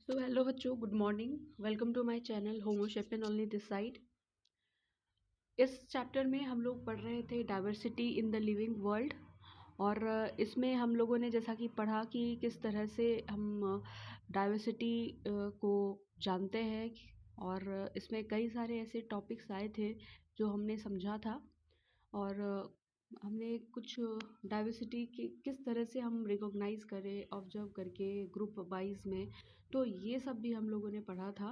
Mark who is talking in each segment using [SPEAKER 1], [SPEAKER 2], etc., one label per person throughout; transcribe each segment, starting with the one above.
[SPEAKER 1] सो hello बच्चों, good morning. Welcome to my channel होमो शेपिन ओनली दिस साइड। इस चैप्टर में हम लोग पढ़ रहे थे diversity in the living world. और इसमें हम लोगों ने जैसा कि पढ़ा कि किस तरह से हम डाइवर्सिटी को जानते हैं। और इसमें कई सारे ऐसे टॉपिक्स आए थे जो हमने समझा था। और हमने कुछ डाइवर्सिटी की किस तरह से हम रिकॉग्नाइज करें ऑब्जर्व करके ग्रुप वाइज में, तो ये सब भी हम लोगों ने पढ़ा था।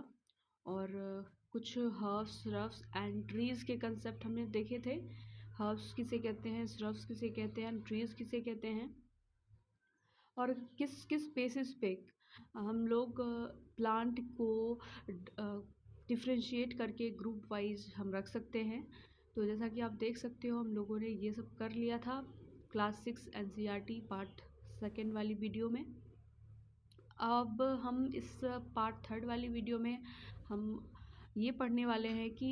[SPEAKER 1] और कुछ हर्ब्स, रफ्स एंड ट्रीज़ के कंसेप्ट हमने देखे थे। हर्ब्स किसे कहते हैं, रफ्स किसे कहते हैं, ट्रीज़ किसे कहते हैं, और किस किस बेसिस पे हम लोग प्लांट को डिफ्रेंशिएट करके ग्रुप वाइज हम रख सकते हैं। तो जैसा कि आप देख सकते हो, हम लोगों ने ये सब कर लिया था क्लास 6 एनसीईआरटी पार्ट सेकेंड वाली वीडियो में। अब हम इस पार्ट थर्ड वाली वीडियो में हम ये पढ़ने वाले हैं कि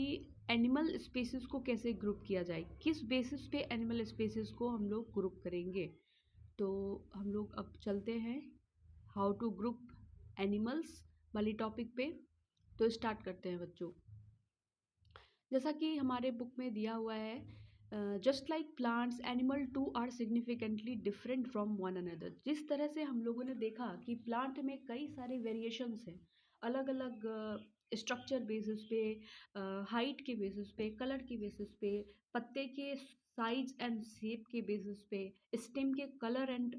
[SPEAKER 1] एनिमल स्पीसीज़ को कैसे ग्रुप किया जाए, किस बेसिस पे एनिमल स्पीसीज़ को हम लोग ग्रुप करेंगे। तो हम लोग अब चलते हैं हाउ टू ग्रुप एनिमल्स वाली टॉपिक पे। तो स्टार्ट करते हैं बच्चों। जैसा कि हमारे बुक में दिया हुआ है, just like plants animal too are significantly different from one another. जिस तरह से हम लोगों ने देखा कि प्लांट में कई सारे वेरिएशंस हैं, अलग अलग स्ट्रक्चर बेसिस पे, हाइट के बेसिस पे, कलर के बेसिस पे, पत्ते के साइज एंड शेप के बेसिस पे, स्टेम के कलर एंड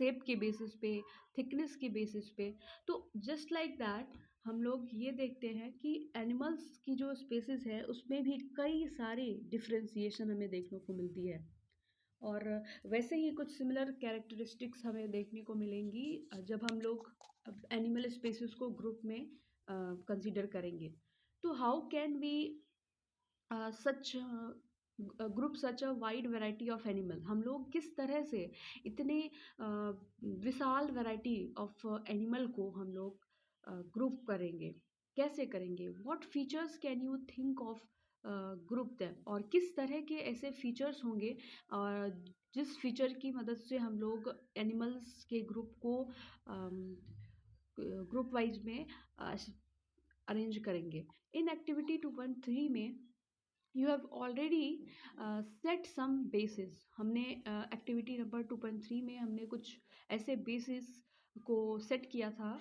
[SPEAKER 1] शेप के बेसिस पे, थिकनेस के बेसिस पे। तो जस्ट लाइक दैट हम लोग ये देखते हैं कि एनिमल्स की जो स्पेसिस है उसमें भी कई सारी डिफ्रेंसिएशन हमें देखने को मिलती है। और वैसे ही कुछ सिमिलर कैरेक्टरिस्टिक्स हमें देखने को मिलेंगी जब हम लोग एनिमल स्पेसिस को ग्रुप में कंसीडर करेंगे। तो how can we such group such a wide variety of animal. हम लोग किस तरह से इतने विशाल वैरायटी ऑफ एनिमल को हम लोग ग्रुप करेंगे, कैसे करेंगे, what features can you think of group them, और किस तरह के ऐसे फीचर्स होंगे जिस फीचर की मदद से हम लोग एनिमल्स के ग्रुप को ग्रुप वाइज में अरेंज करेंगे। इन एक्टिविटी 2.3 में you have already set some basis. हमने एक्टिविटी नंबर 2.3 में हमने कुछ ऐसे बेसिस को सेट किया था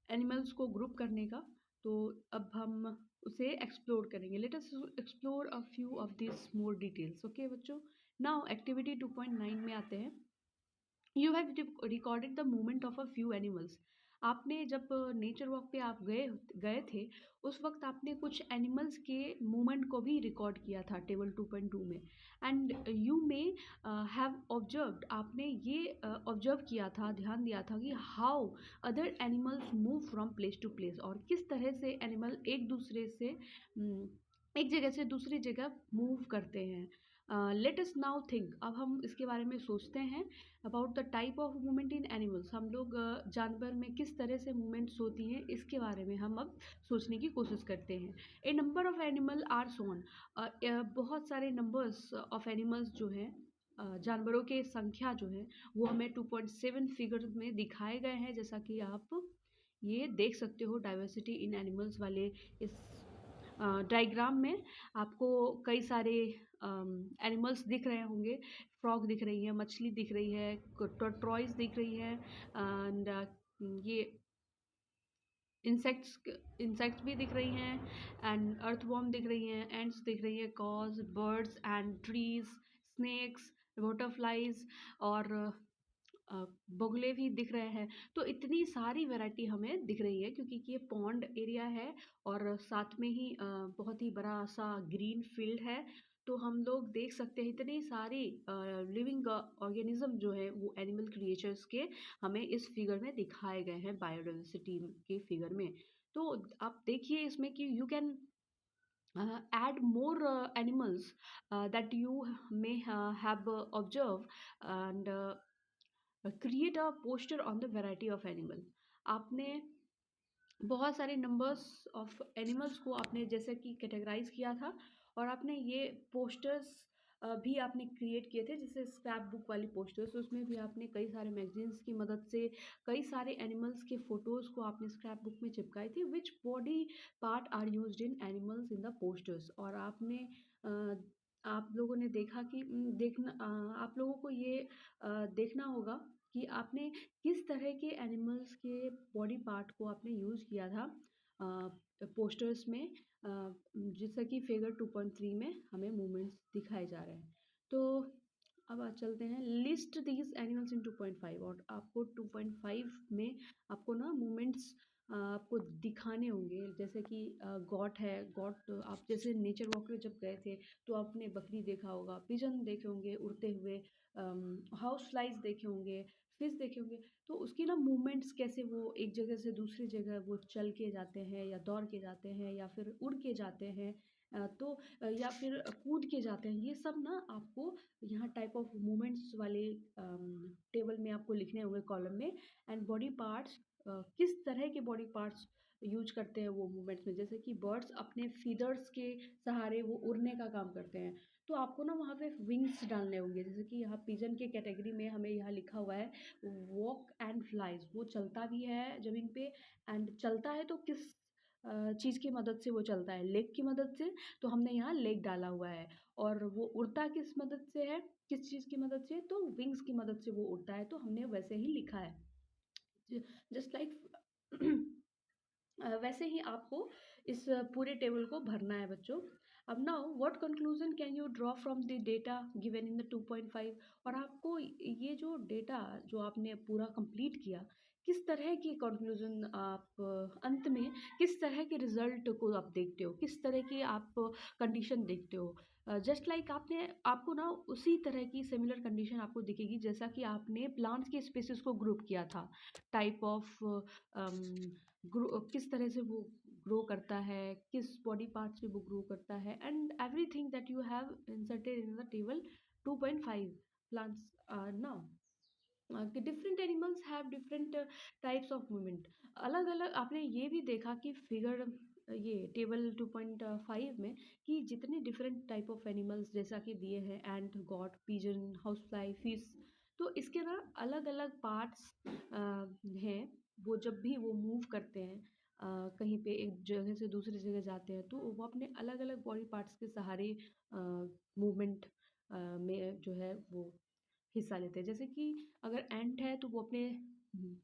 [SPEAKER 1] एनिमल्स को ग्रुप करने का। तो अब हम उसे एक्सप्लोर करेंगे। Let us explore a few of this more details. Okay बच्चों, नाउ एक्टिविटी 2.9 में आते हैं। You have recorded the movement of a few animals. आपने जब नेचर वॉक पे आप गए गए थे, उस वक्त आपने कुछ एनिमल्स के मूवमेंट को भी रिकॉर्ड किया था टेबल 2.2 में। And you may have observed, आपने ये ऑब्जर्व किया था, ध्यान दिया था कि how other animals move from place to place, और किस तरह से एनिमल एक दूसरे से एक जगह से दूसरी जगह मूव करते हैं। लेट अस नाउ थिंक, अब हम इसके बारे में सोचते हैं about the type of movement in animals. हम लोग जानवर में किस तरह से मूवमेंट्स होती हैं इसके बारे में हम अब सोचने की कोशिश करते हैं। ए नंबर ऑफ एनिमल आर सोन। बहुत सारे नंबर्स ऑफ एनिमल्स जो हैं, जानवरों के संख्या जो है वो हमें 2.7 फिगर में दिखाए गए हैं। जैसा कि आप ये देख सकते हो डाइवर्सिटी इन एनिमल्स वाले इस डायग्राम में आपको कई सारे एनिमल्स दिख रहे होंगे। फ्रॉग दिख रही है, मछली दिख रही है, टॉर्टॉइस दिख रही है, एंड ये इंसेक्ट्स भी दिख रही हैं, एंड अर्थवॉर्म दिख रही हैं, एंड्स दिख रही है, cows, birds and trees, snakes, butterflies, और बगुले भी दिख रहे हैं। तो इतनी सारी वैरायटी हमें दिख रही है क्योंकि ये पॉन्ड एरिया है और साथ में ही बहुत ही बड़ा सा ग्रीन फील्ड है। तो हम लोग देख सकते हैं इतनी सारी लिविंग ऑर्गेनिज्म जो है वो एनिमल क्रिएचर्स के हमें इस फिगर में दिखाए गए हैं, बायोडाइवर्सिटी के फिगर में। तो आप देखिए इसमें कि you can add more animals that you may have observed, and create a poster on the variety of animal. आपने बहुत सारे नंबर्स ऑफ एनिमल्स को आपने जैसे कि कैटेगराइज किया था, और आपने ये पोस्टर्स भी आपने क्रिएट किए थे, जैसे स्क्रैप बुक वाली पोस्टर्स, उसमें भी आपने कई सारे मैगजीन्स की मदद से कई सारे एनिमल्स के फ़ोटोज़ को आपने स्क्रैप बुक में चिपकाई थी, which body part are used in animals in the posters. और आपने आप लोगों ने देखा कि आप लोगों को ये देखना होगा कि आपने किस तरह के एनिमल्स के बॉडी पार्ट को आपने यूज़ किया था पोस्टर्स में, जैसा कि फिगर 2.3 में हमें मूवमेंट्स दिखाए जा रहे हैं। तो अब चलते हैं, लिस्ट दीज एनिमल्स इन 2.5, और आपको 2.5 में आपको ना मूवमेंट्स आपको दिखाने होंगे, जैसे कि गॉट है, गॉट आप जैसे नेचर वॉक में जब गए थे तो आपने बकरी देखा होगा, पिजन देखे होंगे उड़ते हुए, हाउस फ्लाइज देखे होंगे, फिश देखे होंगे। तो उसकी ना मूवमेंट्स कैसे वो एक जगह से दूसरी जगह वो चल के जाते हैं या दौड़ के जाते हैं या फिर उड़ के जाते हैं, या फिर कूद के जाते हैं, ये सब ना आपको यहाँ टाइप ऑफ मूवमेंट्स वाले टेबल में आपको लिखने होंगे कॉलम में। एंड बॉडी पार्ट्स, किस तरह के बॉडी पार्ट्स यूज करते हैं वो मूवमेंट्स में, जैसे कि बर्ड्स अपने फीदर्स के सहारे वो उड़ने का काम करते हैं, तो आपको ना वहाँ पे विंग्स डालने होंगे, जैसे कि यहाँ पिजन के कैटेगरी में हमें यहाँ लिखा हुआ है वॉक एंड फ्लाइज, वो चलता भी है ज़मीन पे, एंड चलता है तो किस चीज़ की मदद से वो चलता है, लेग की मदद से, तो हमने यहाँ लेग डाला हुआ है। और वो उड़ता किस मदद से है, किस चीज़ की मदद से, तो विंग्स की मदद से वो उड़ता है, तो हमने वैसे ही लिखा है, जस्ट लाइक वैसे ही आपको इस पूरे टेबल को भरना है बच्चों। अब now what conclusion can you draw from the data given in the 2.5, और आपको ये जो डेटा जो आपने पूरा कंप्लीट किया, किस तरह की कंक्लूजन आप अंत में किस तरह के रिजल्ट को आप देखते हो, किस तरह की आप कंडीशन देखते हो, जस्ट लाइक आपने आपको ना उसी तरह की सिमिलर कंडीशन आपको दिखेगी जैसा कि आपने प्लांट्स के स्पेसिस को ग्रुप किया था, टाइप ऑफ किस तरह से वो ग्रो करता है, किस बॉडी पार्ट से वो ग्रो करता है, and everything that you have inserted in the table 2.5 plants now. Different animals have different types of movement, अलग अलग। आपने ये भी देखा कि फिगर ये टेबल 2.5 में कि जितने डिफरेंट टाइप ऑफ एनिमल्स जैसा कि दिए हैं, ant, goat, pigeon, house fly, fish, तो इसके ना अलग अलग पार्ट्स हैं, वो जब भी वो मूव करते हैं, कहीं पे एक जगह से दूसरी जगह जाते हैं, तो वो अपने अलग अलग बॉडी पार्ट्स के सहारे मूवमेंट में जो है वो हिस्सा लेते हैं। जैसे कि अगर एंट है तो वो अपने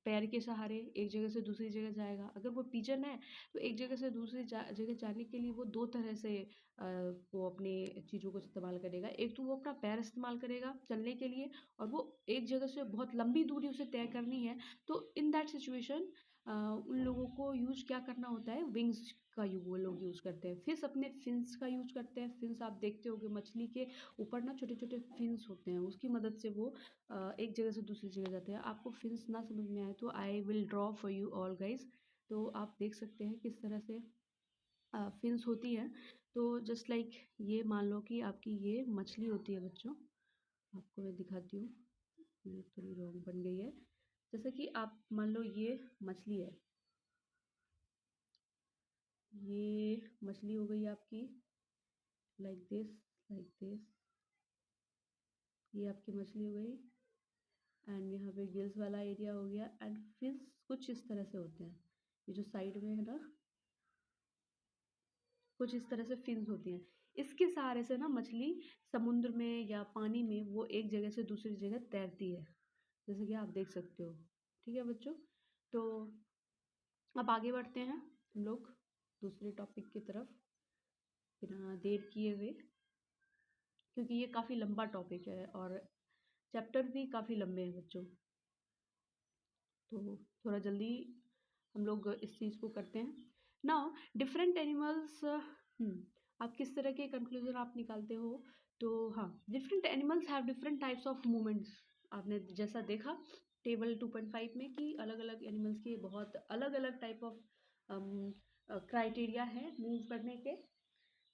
[SPEAKER 1] पैर के सहारे एक जगह से दूसरी जगह जाएगा, अगर वो पिजन है तो एक जगह से दूसरी जगह जाने के लिए वो दो तरह से वो अपने चीज़ों को इस्तेमाल करेगा, एक तो वो अपना पैर इस्तेमाल करेगा चलने के लिए, और वो एक जगह से बहुत लंबी दूरी उसे तय करनी है, तो इन दैट सिचुएशन उन लोगों को यूज क्या करना होता है, विंग्स का वो लोग यूज़ करते हैं। फिश अपने फिन्स का यूज करते हैं, फिन्स आप देखते होंगे मछली के ऊपर ना छोटे छोटे फिन्स होते हैं, उसकी मदद से वो एक जगह से दूसरी जगह जाते हैं। आपको फिन्स ना समझ में आए तो I will draw for you all guys, तो आप देख सकते हैं किस तरह से फिन्स होती हैं। तो जस्ट लाइक ये मान लो कि आपकी ये मछली होती है बच्चों, आपको मैं दिखाती हूँ, ये थोड़ी रॉन्ग बन गई है, जैसे कि आप मान लो ये मछली है, ये मछली हो गई आपकी, लाइक दिस, लाइक दिस, ये आपकी मछली हो गई, एंड यहाँ पे गिल्स वाला एरिया हो गया, एंड फिन्स कुछ इस तरह से होते हैं, ये जो साइड में है ना, कुछ इस तरह से फिन्स होती हैं, इसके सहारे से ना मछली समुद्र में या पानी में वो एक जगह से दूसरी जगह तैरती है, जैसे कि आप देख सकते हो। ठीक है बच्चों, तो अब आगे बढ़ते हैं हम लोग दूसरे टॉपिक की तरफ बिना देर किए हुए, क्योंकि ये काफ़ी लंबा टॉपिक है और चैप्टर भी काफ़ी लंबे हैं बच्चों, तो थोड़ा जल्दी हम लोग इस चीज़ को करते हैं। नाउ डिफरेंट एनिमल्स, आप किस तरह के कंक्लूजन आप निकालते हो, तो हाँ, different animals have different types of movements, आपने जैसा देखा टेबल 2.5 में कि अलग अलग एनिमल्स के बहुत अलग अलग टाइप ऑफ क्राइटेरिया है मूव करने के,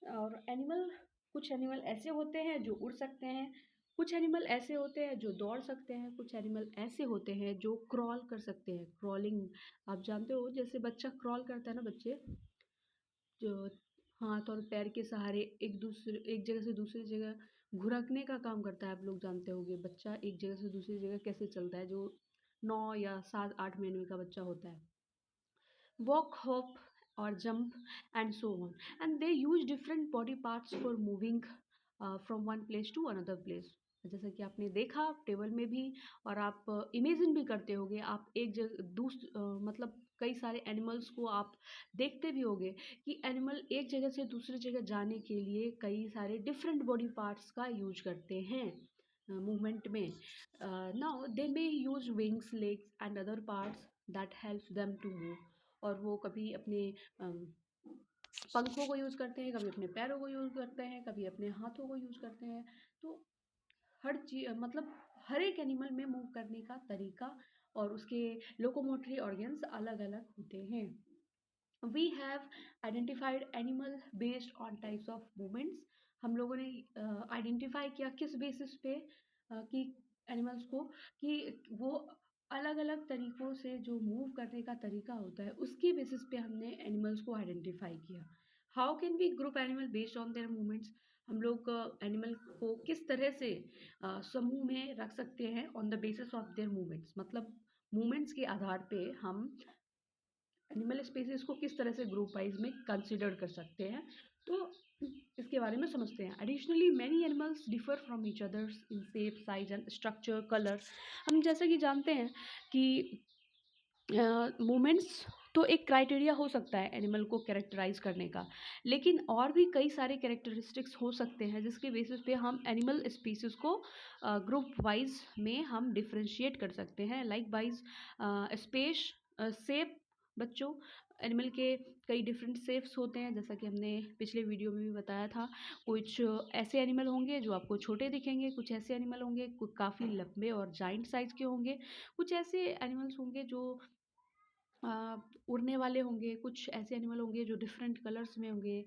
[SPEAKER 1] और एनिमल, कुछ एनिमल ऐसे होते हैं जो उड़ सकते हैं, कुछ एनिमल ऐसे होते हैं जो दौड़ सकते हैं, कुछ एनिमल ऐसे होते हैं जो क्रॉल कर सकते हैं, क्रॉलिंग, आप जानते हो जैसे बच्चा क्रॉल करता है ना बच्चे, जो हाथ और पैर के सहारे एक जगह से दूसरी जगह घुरकने का काम करता है। आप लोग जानते होंगे बच्चा एक जगह से दूसरी जगह कैसे चलता है, जो 9 या 7-8 महीने का बच्चा होता है। Walk, hop or jump and so on. And they use different body parts for moving from one place to another place. जैसा कि आपने देखा टेबल में भी, और आप इमेजिन भी करते होगे, आप एक जगह मतलब कई सारे एनिमल्स को आप देखते भी होगे कि एनिमल एक जगह से दूसरी जगह जाने के लिए कई सारे डिफरेंट बॉडी पार्ट्स का यूज करते हैं मूवमेंट में. Now they may use wings, legs and other parts that help them to move. और वो कभी अपने पंखों को यूज़ करते हैं, कभी अपने पैरों को यूज़ करते हैं, कभी अपने हाथों को यूज़ करते हैं. तो हर चीज़ मतलब हर एक एनिमल में मूव करने का तरीका और उसके लोकोमोटरी ऑर्गन्स अलग अलग होते हैं. We have identified animal based on types of movements. हम लोगों ने आइडेंटिफाई किया किस बेसिस पे कि एनिमल्स को, कि वो अलग अलग तरीक़ों से जो मूव करने का तरीका होता है उसके बेसिस पे हमने एनिमल्स को आइडेंटिफाई किया. How can we group animal based on their movements. हम लोग एनिमल को किस तरह से समूह में रख सकते हैं on the basis of there movements. मतलब मूवमेंट्स के आधार पे हम एनिमल स्पीसीज को किस तरह से ग्रुप वाइज में कंसिडर कर सकते हैं. तो इसके बारे में समझते हैं. Additionally many animals differ from each others in shape, size and structure, colour. हम जैसे कि जानते हैं कि मूवमेंट्स तो एक क्राइटेरिया हो सकता है एनिमल को कैरेक्टराइज करने का, लेकिन और भी कई सारे कैरेक्टरिस्टिक्स हो सकते हैं जिसके बेसिस पे हम एनिमल स्पीसीज को ग्रुप वाइज में हम डिफ्रेंशिएट कर सकते हैं. Like wise space, shape. बच्चों, एनिमल के कई डिफरेंट शेप्स होते हैं, जैसा कि हमने पिछले वीडियो में भी बताया था. कुछ ऐसे एनिमल होंगे जो आपको छोटे दिखेंगे, कुछ ऐसे एनिमल होंगे काफ़ी लंबे और जाइंट साइज के होंगे, कुछ ऐसे एनिमल्स होंगे जो उड़ने वाले होंगे, कुछ ऐसे एनिमल होंगे जो डिफरेंट कलर्स में होंगे.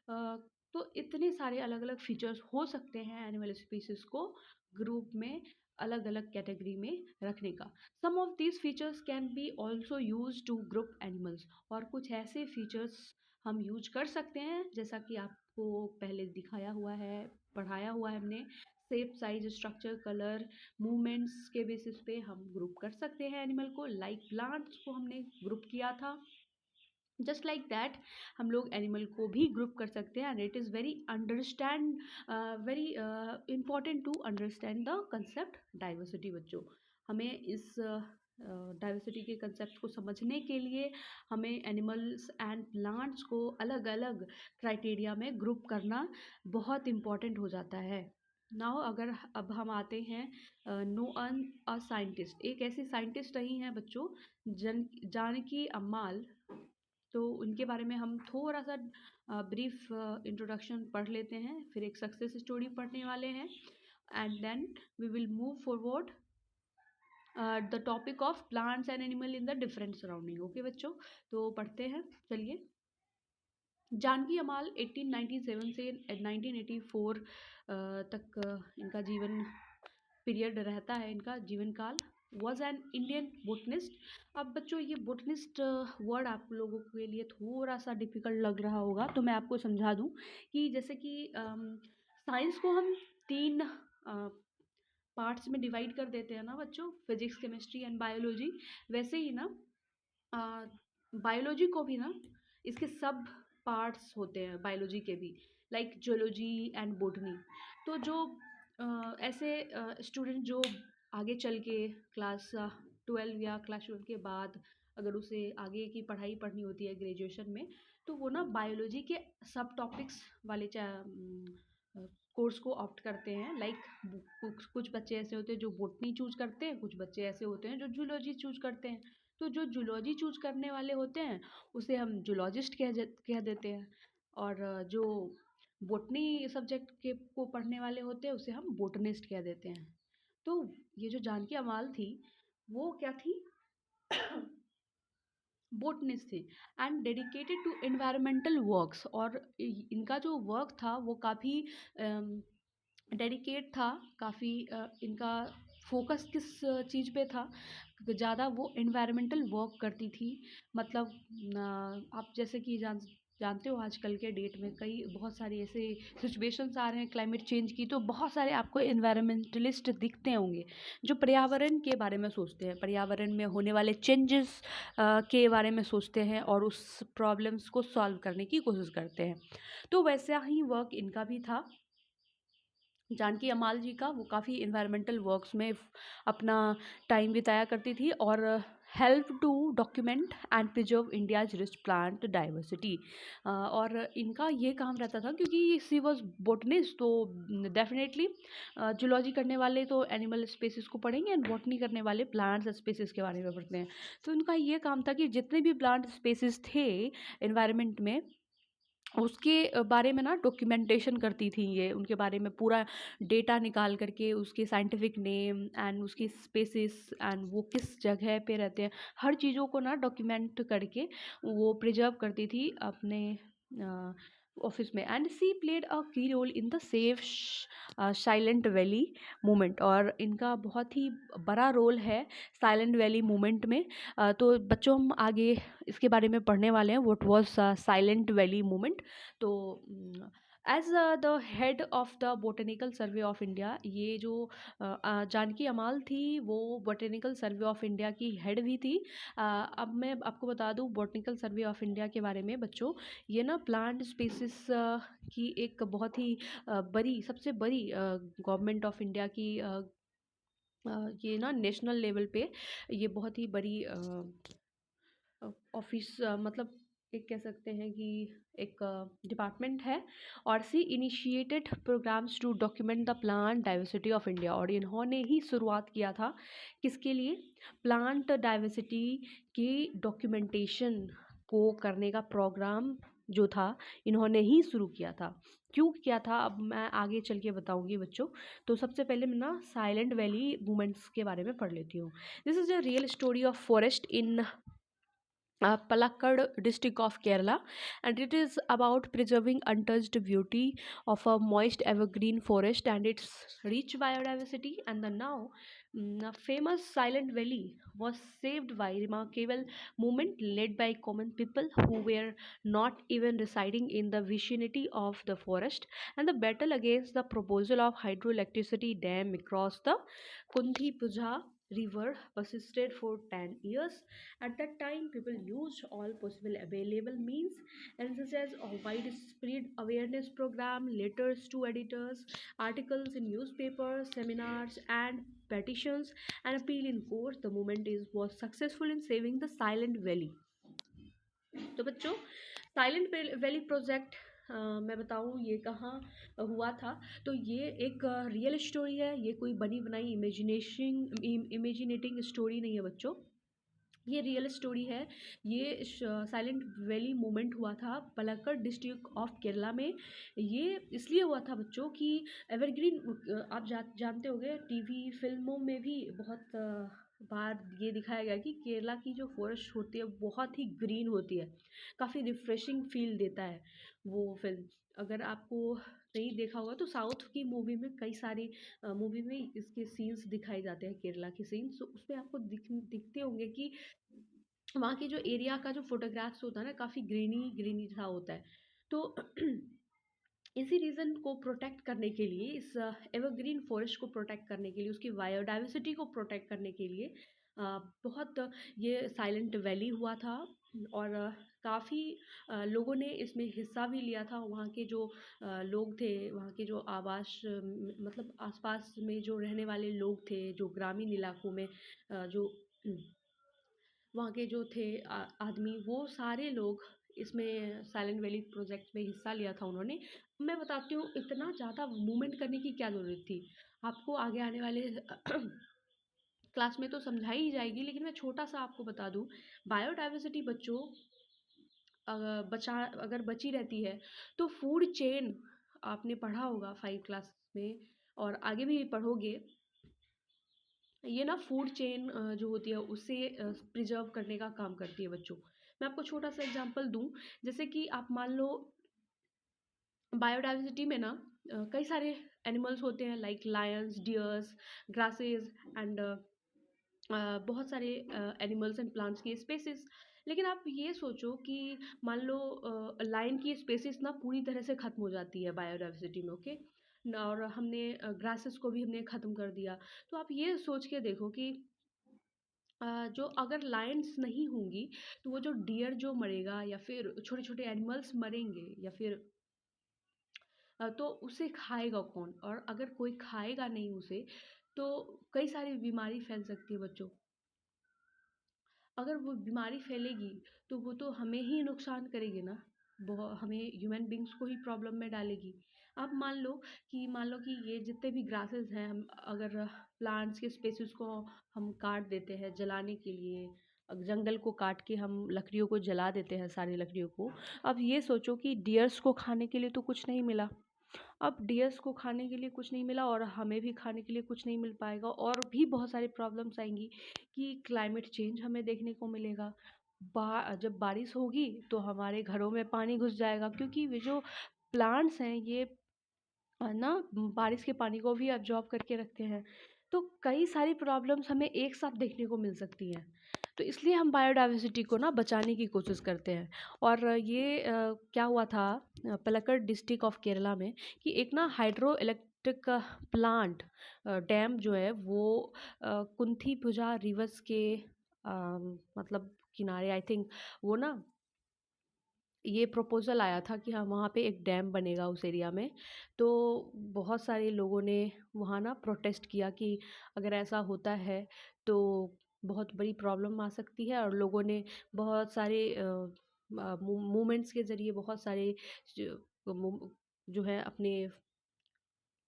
[SPEAKER 1] तो इतने सारे अलग अलग फीचर्स हो सकते हैं एनिमल स्पीसीज को ग्रुप में अलग अलग कैटेगरी में रखने का. Some of these features can be also use to group animals. और कुछ ऐसे फीचर्स हम यूज कर सकते हैं जैसा कि आपको पहले दिखाया हुआ है, पढ़ाया हुआ है हमने. Shape, size, structure, colour, movements के बेसिस पे हम ग्रुप कर सकते हैं एनिमल को. लाइक प्लांट्स को हमने ग्रुप किया था, जस्ट लाइक दैट हम लोग एनिमल को भी ग्रुप कर सकते हैं. And it is very understand very important to understand the concept diversity. बच्चों, हमें इस डाइवर्सिटी के कंसेप्ट को समझने के लिए हमें एनिमल्स एंड प्लांट्स को अलग अलग क्राइटेरिया में ग्रुप करना बहुत इम्पॉर्टेंट हो जाता है. नाउ अगर अब हम आते हैं नोअन अ साइंटिस्ट. एक ऐसी साइंटिस्ट रही हैं बच्चों, जानकी अम्माल. तो उनके बारे में हम थोड़ा सा ब्रीफ इंट्रोडक्शन पढ़ लेते हैं, फिर एक सक्सेस स्टोरी पढ़ने वाले हैं, and then we will move forward the topic of plants and animal in the different surrounding. Okay बच्चों, तो पढ़ते हैं. चलिए. जानकी अमाल 1897 से 1984 तक इनका जीवन पीरियड रहता है, इनका जीवन काल. Was an Indian botanist. अब बच्चों, ये बोटनिस्ट वर्ड आप लोगों के लिए थोड़ा सा डिफिकल्ट लग रहा होगा, तो मैं आपको समझा दूं कि जैसे कि साइंस को हम 3 पार्ट्स में डिवाइड कर देते हैं ना बच्चों, फिजिक्स, केमिस्ट्री एंड बायोलॉजी. वैसे ही ना बायोलॉजी को भी ना इसके सब पार्ट्स होते हैं बायोलॉजी के भी, लाइक जियोलॉजी एंड बोटनी. तो जो ऐसे स्टूडेंट जो आगे चल के क्लास 12 या क्लास 12 के बाद अगर उसे आगे की पढ़ाई पढ़नी होती है ग्रेजुएशन में, तो वो ना बायोलॉजी के सब टॉपिक्स वाले कोर्स को ऑप्ट करते हैं. लाइक कुछ बच्चे ऐसे होते हैं जो बोटनी चूज करते हैं, कुछ बच्चे ऐसे होते हैं जो जूलॉजी चूज करते हैं. तो जो जूलॉजी चूज करने वाले होते हैं उसे हम जूलॉजिस्ट कह देते हैं, और जो बोटनी सब्जेक्ट के को पढ़ने वाले होते हैं उसे हम बोटनिस्ट कह देते हैं. तो ये जो जानकी अमाल थी वो क्या थी, बोटनिस्ट थी, and dedicated to environmental works. और इनका जो वर्क था वो काफ़ी डेडिकेट था, काफ़ी इनका फोकस किस चीज़ पे था, ज़्यादा वो एनवायरमेंटल वर्क करती थी. मतलब आप जैसे कि जानते हो आजकल के डेट में कई बहुत सारे ऐसे सिचुएशंस आ रहे हैं क्लाइमेट चेंज की, तो बहुत सारे आपको एनवायरमेंटलिस्ट दिखते होंगे जो पर्यावरण के बारे में सोचते हैं, पर्यावरण में होने वाले चेंजेस के बारे में सोचते हैं और उस प्रॉब्लम्स को सॉल्व करने की कोशिश करते हैं। तो वैसा ही वर्क इनका भी था, जानकी अमाल जी का। वो काफ़ी इन्वायरमेंटल वर्क्स में अपना टाइम बिताया करती थी और help to document and preserve India's rich plant diversity. और इनका ये काम रहता था क्योंकि सी वॉज बोटनिस्ट, तो डेफिनेटली जूलॉजी करने वाले तो एनिमल स्पेसिस को पढ़ेंगे एंड बॉटनी करने वाले प्लांट्स स्पेसिस के बारे में पढ़ते हैं। तो इनका ये काम था कि जितने भी प्लांट स्पेसिस थे इन्वायरमेंट में उसके बारे में ना डॉक्यूमेंटेशन करती थी ये, उनके बारे में पूरा डेटा निकाल करके उसके साइंटिफिक नेम एंड उसकी स्पेसिस एंड वो किस जगह पे रहते हैं, हर चीज़ों को ना डॉक्यूमेंट करके वो प्रिजर्व करती थी अपने ऑफिस में। And C played a key role in the save Silent Valley movement, और इनका बहुत ही बड़ा रोल है साइलेंट वैली मूवमेंट में। तो बच्चों हम आगे इसके बारे में पढ़ने वाले हैं, what was Silent Valley movement. तो as the head of the Botanical Survey of India, ये जो जानकी अमाल थी वो बोटेनिकल सर्वे ऑफ इंडिया की हेड भी थी। अब मैं आपको बता दूं बोटेनिकल सर्वे ऑफ इंडिया के बारे में बच्चों, ये ना प्लांट स्पीसीज की एक बहुत ही बड़ी, सबसे बड़ी गवर्नमेंट ऑफ इंडिया की ये ना नेशनल लेवल पे ये बहुत ही बड़ी ऑफिस, मतलब एक कह सकते हैं कि एक डिपार्टमेंट है। और she initiated programmes to document the plant diversity of India, और इन्होंने ही शुरुआत किया था किसके लिए, प्लांट डाइवर्सिटी की डॉक्यूमेंटेशन को करने का प्रोग्राम जो था इन्होंने ही शुरू किया था। क्यों किया था अब मैं आगे चल के बताऊंगी बच्चों। तो सबसे पहले मैं ना साइलेंट वैली मूवमेंट्स के बारे में पढ़ लेती हूँ। This is a real story of forest in Palakkad district of Kerala, and it is about preserving untouched beauty of a moist evergreen forest and its rich biodiversity. And the now famous Silent Valley was saved by remarkable movement led by common people who were not even residing in the vicinity of the forest, and the battle against the proposal of hydroelectricity dam across the Kunthi Puja river persisted for 10 years. At that time, people used all possible available means, and such as a widespread awareness program, letters to editors, articles in newspapers, seminars, and petitions, and appeal in courts. The movement was successful in saving the Silent Valley. तो बच्चों silent valley project मैं बताऊँ ये कहाँ हुआ था। तो ये एक रियल स्टोरी है, ये कोई बनी बनाई इमेजिनेटिंग स्टोरी नहीं है बच्चों, ये रियल स्टोरी है। ये साइलेंट वैली मूवमेंट हुआ था पलक्कड़ डिस्ट्रिक्ट ऑफ केरला में। ये इसलिए हुआ था बच्चों कि एवरग्रीन, आप जानते होंगे टीवी फिल्मों में भी बहुत बार ये दिखाया गया कि केरला की जो फॉरेस्ट होती है बहुत ही ग्रीन होती है, काफ़ी रिफ्रेशिंग फील देता है वो फिल्म। अगर आपको नहीं देखा होगा तो साउथ की मूवी में कई सारी मूवी में इसके सीन्स दिखाए जाते हैं, केरला के सीन्स, तो उसमें आपको दिखते होंगे कि वहाँ के जो एरिया का जो फोटोग्राफ्स होता है ना काफ़ी ग्रीनी ग्रीनी सा होता है। तो इसी रीज़न को प्रोटेक्ट करने के लिए, इस एवरग्रीन फॉरेस्ट को प्रोटेक्ट करने के लिए, उसकी बायोडाइवर्सिटी को प्रोटेक्ट करने के लिए बहुत ये साइलेंट वैली हुआ था। और काफ़ी लोगों ने इसमें हिस्सा भी लिया था। वहाँ के जो लोग थे, वहाँ के जो मतलब आसपास में जो रहने वाले लोग थे, जो ग्रामीण इलाकों में जो वहाँ के जो थे आदमी, वो सारे लोग इसमें साइलेंट वैली प्रोजेक्ट में हिस्सा लिया था उन्होंने। मैं बताती हूँ इतना ज़्यादा मूवमेंट करने की क्या ज़रूरत थी, आपको आगे आने वाले क्लास में तो समझाई ही जाएगी, लेकिन मैं छोटा सा आपको बता दूँ। बायोडाइवर्सिटी बच्चों अगर बची रहती है तो फूड चेन, आपने पढ़ा होगा 5 क्लास में और आगे भी पढ़ोगे, ये ना फूड चेन जो होती है उसे प्रिजर्व करने का काम करती है बच्चों। मैं आपको छोटा सा एग्जांपल दूं, जैसे कि आप मान लो बायोडाइवर्सिटी में ना कई सारे एनिमल्स होते हैं like Lions, dears, grasses and बहुत सारे एनिमल्स एंड प्लांट्स की स्पेसिस। लेकिन आप ये सोचो कि मान लो लाइन की स्पेसिस ना पूरी तरह से ख़त्म हो जाती है बायोडाइवर्सिटी में, ओके? और हमने ग्रासेस को भी हमने ख़त्म कर दिया। तो आप ये सोच के देखो कि जो अगर लायंस नहीं होंगी तो वो जो डियर जो मरेगा या फिर छोटे-छोटे एनिमल्स मरेंगे या फिर तो उसे खाएगा कौन? और अगर कोई खाएगा नहीं उसे तो कई सारी बीमारी फैल सकती है बच्चों। अगर वो बीमारी फैलेगी तो वो तो हमें ही नुकसान करेगी ना, हमें ह्यूमन बींग्स को ही प्रॉब्लम में डालेगी। अब मान लो कि ये जितने भी ग्रासेस हैं, हम अगर प्लांट्स के स्पेसिस को हम काट देते हैं जलाने के लिए, जंगल को काट के हम लकड़ियों को जला देते हैं, सारी लकड़ियों को। अब ये सोचो कि डियर्स को खाने के लिए तो कुछ नहीं मिला। अब डियर्स को खाने के लिए कुछ नहीं मिला और हमें भी खाने के लिए कुछ नहीं मिल पाएगा, और भी बहुत सारी प्रॉब्लम्स आएंगी कि क्लाइमेट चेंज हमें देखने को मिलेगा। जब बारिश होगी तो हमारे घरों में पानी घुस जाएगा, क्योंकि वे जो प्लांट्स हैं ये ना बारिश के पानी को भी अब्जॉर्ब करके रखते हैं। तो कई सारी प्रॉब्लम्स हमें एक साथ देखने को मिल सकती हैं। तो इसलिए हम बायोडाइवर्सिटी को ना बचाने की कोशिश करते हैं। और ये क्या हुआ था पलक्कड डिस्ट्रिक्ट ऑफ केरला में कि एक ना हाइड्रो इलेक्ट्रिक प्लांट डैम जो है वो कुंथीपुजा रिवर्स के मतलब किनारे, आई थिंक वो ना ये प्रपोज़ल आया था कि हाँ, वहाँ पे एक डैम बनेगा उस एरिया में। तो बहुत सारे लोगों ने वहाँ ना प्रोटेस्ट किया कि अगर ऐसा होता है तो बहुत बड़ी प्रॉब्लम आ सकती है, और लोगों ने बहुत सारे मूवमेंट्स के ज़रिए बहुत सारे जो जो है अपने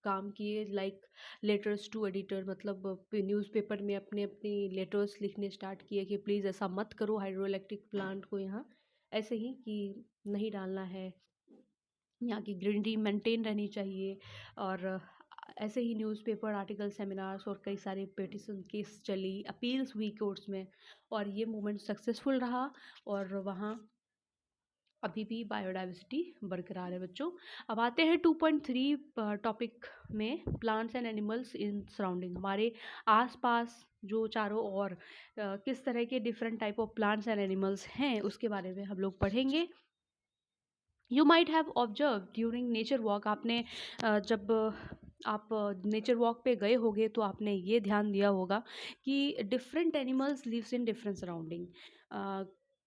[SPEAKER 1] काम किए, लाइक लेटर्स टू एडिटर, मतलब न्यूज़पेपर में अपने अपने लेटर्स लिखने स्टार्ट किए कि प्लीज़ ऐसा मत करो हाइड्रो इलेक्ट्रिक प्लांट को यहाँ, ऐसे ही कि नहीं डालना है, यहाँ की ग्रीनरी मेंटेन रहनी चाहिए। और ऐसे ही न्यूज़पेपर आर्टिकल, सेमिनार्स और कई सारे पिटिशन केस चली, अपील्स हुई कोर्ट्स में, और ये मूवमेंट सक्सेसफुल रहा। और वहाँ अभी भी बायोडाइवर्सिटी बरकरार है बच्चों। अब आते हैं 2.3 टॉपिक में, plants and animals in surrounding. हमारे आसपास जो चारों ओर किस तरह के different type of plants and animals हैं उसके बारे में हम लोग पढ़ेंगे। You might have observe during nature walk, आपने जब आप नेचर वॉक पे गए होगे तो आपने ये ध्यान दिया होगा कि different animals lives in different surrounding.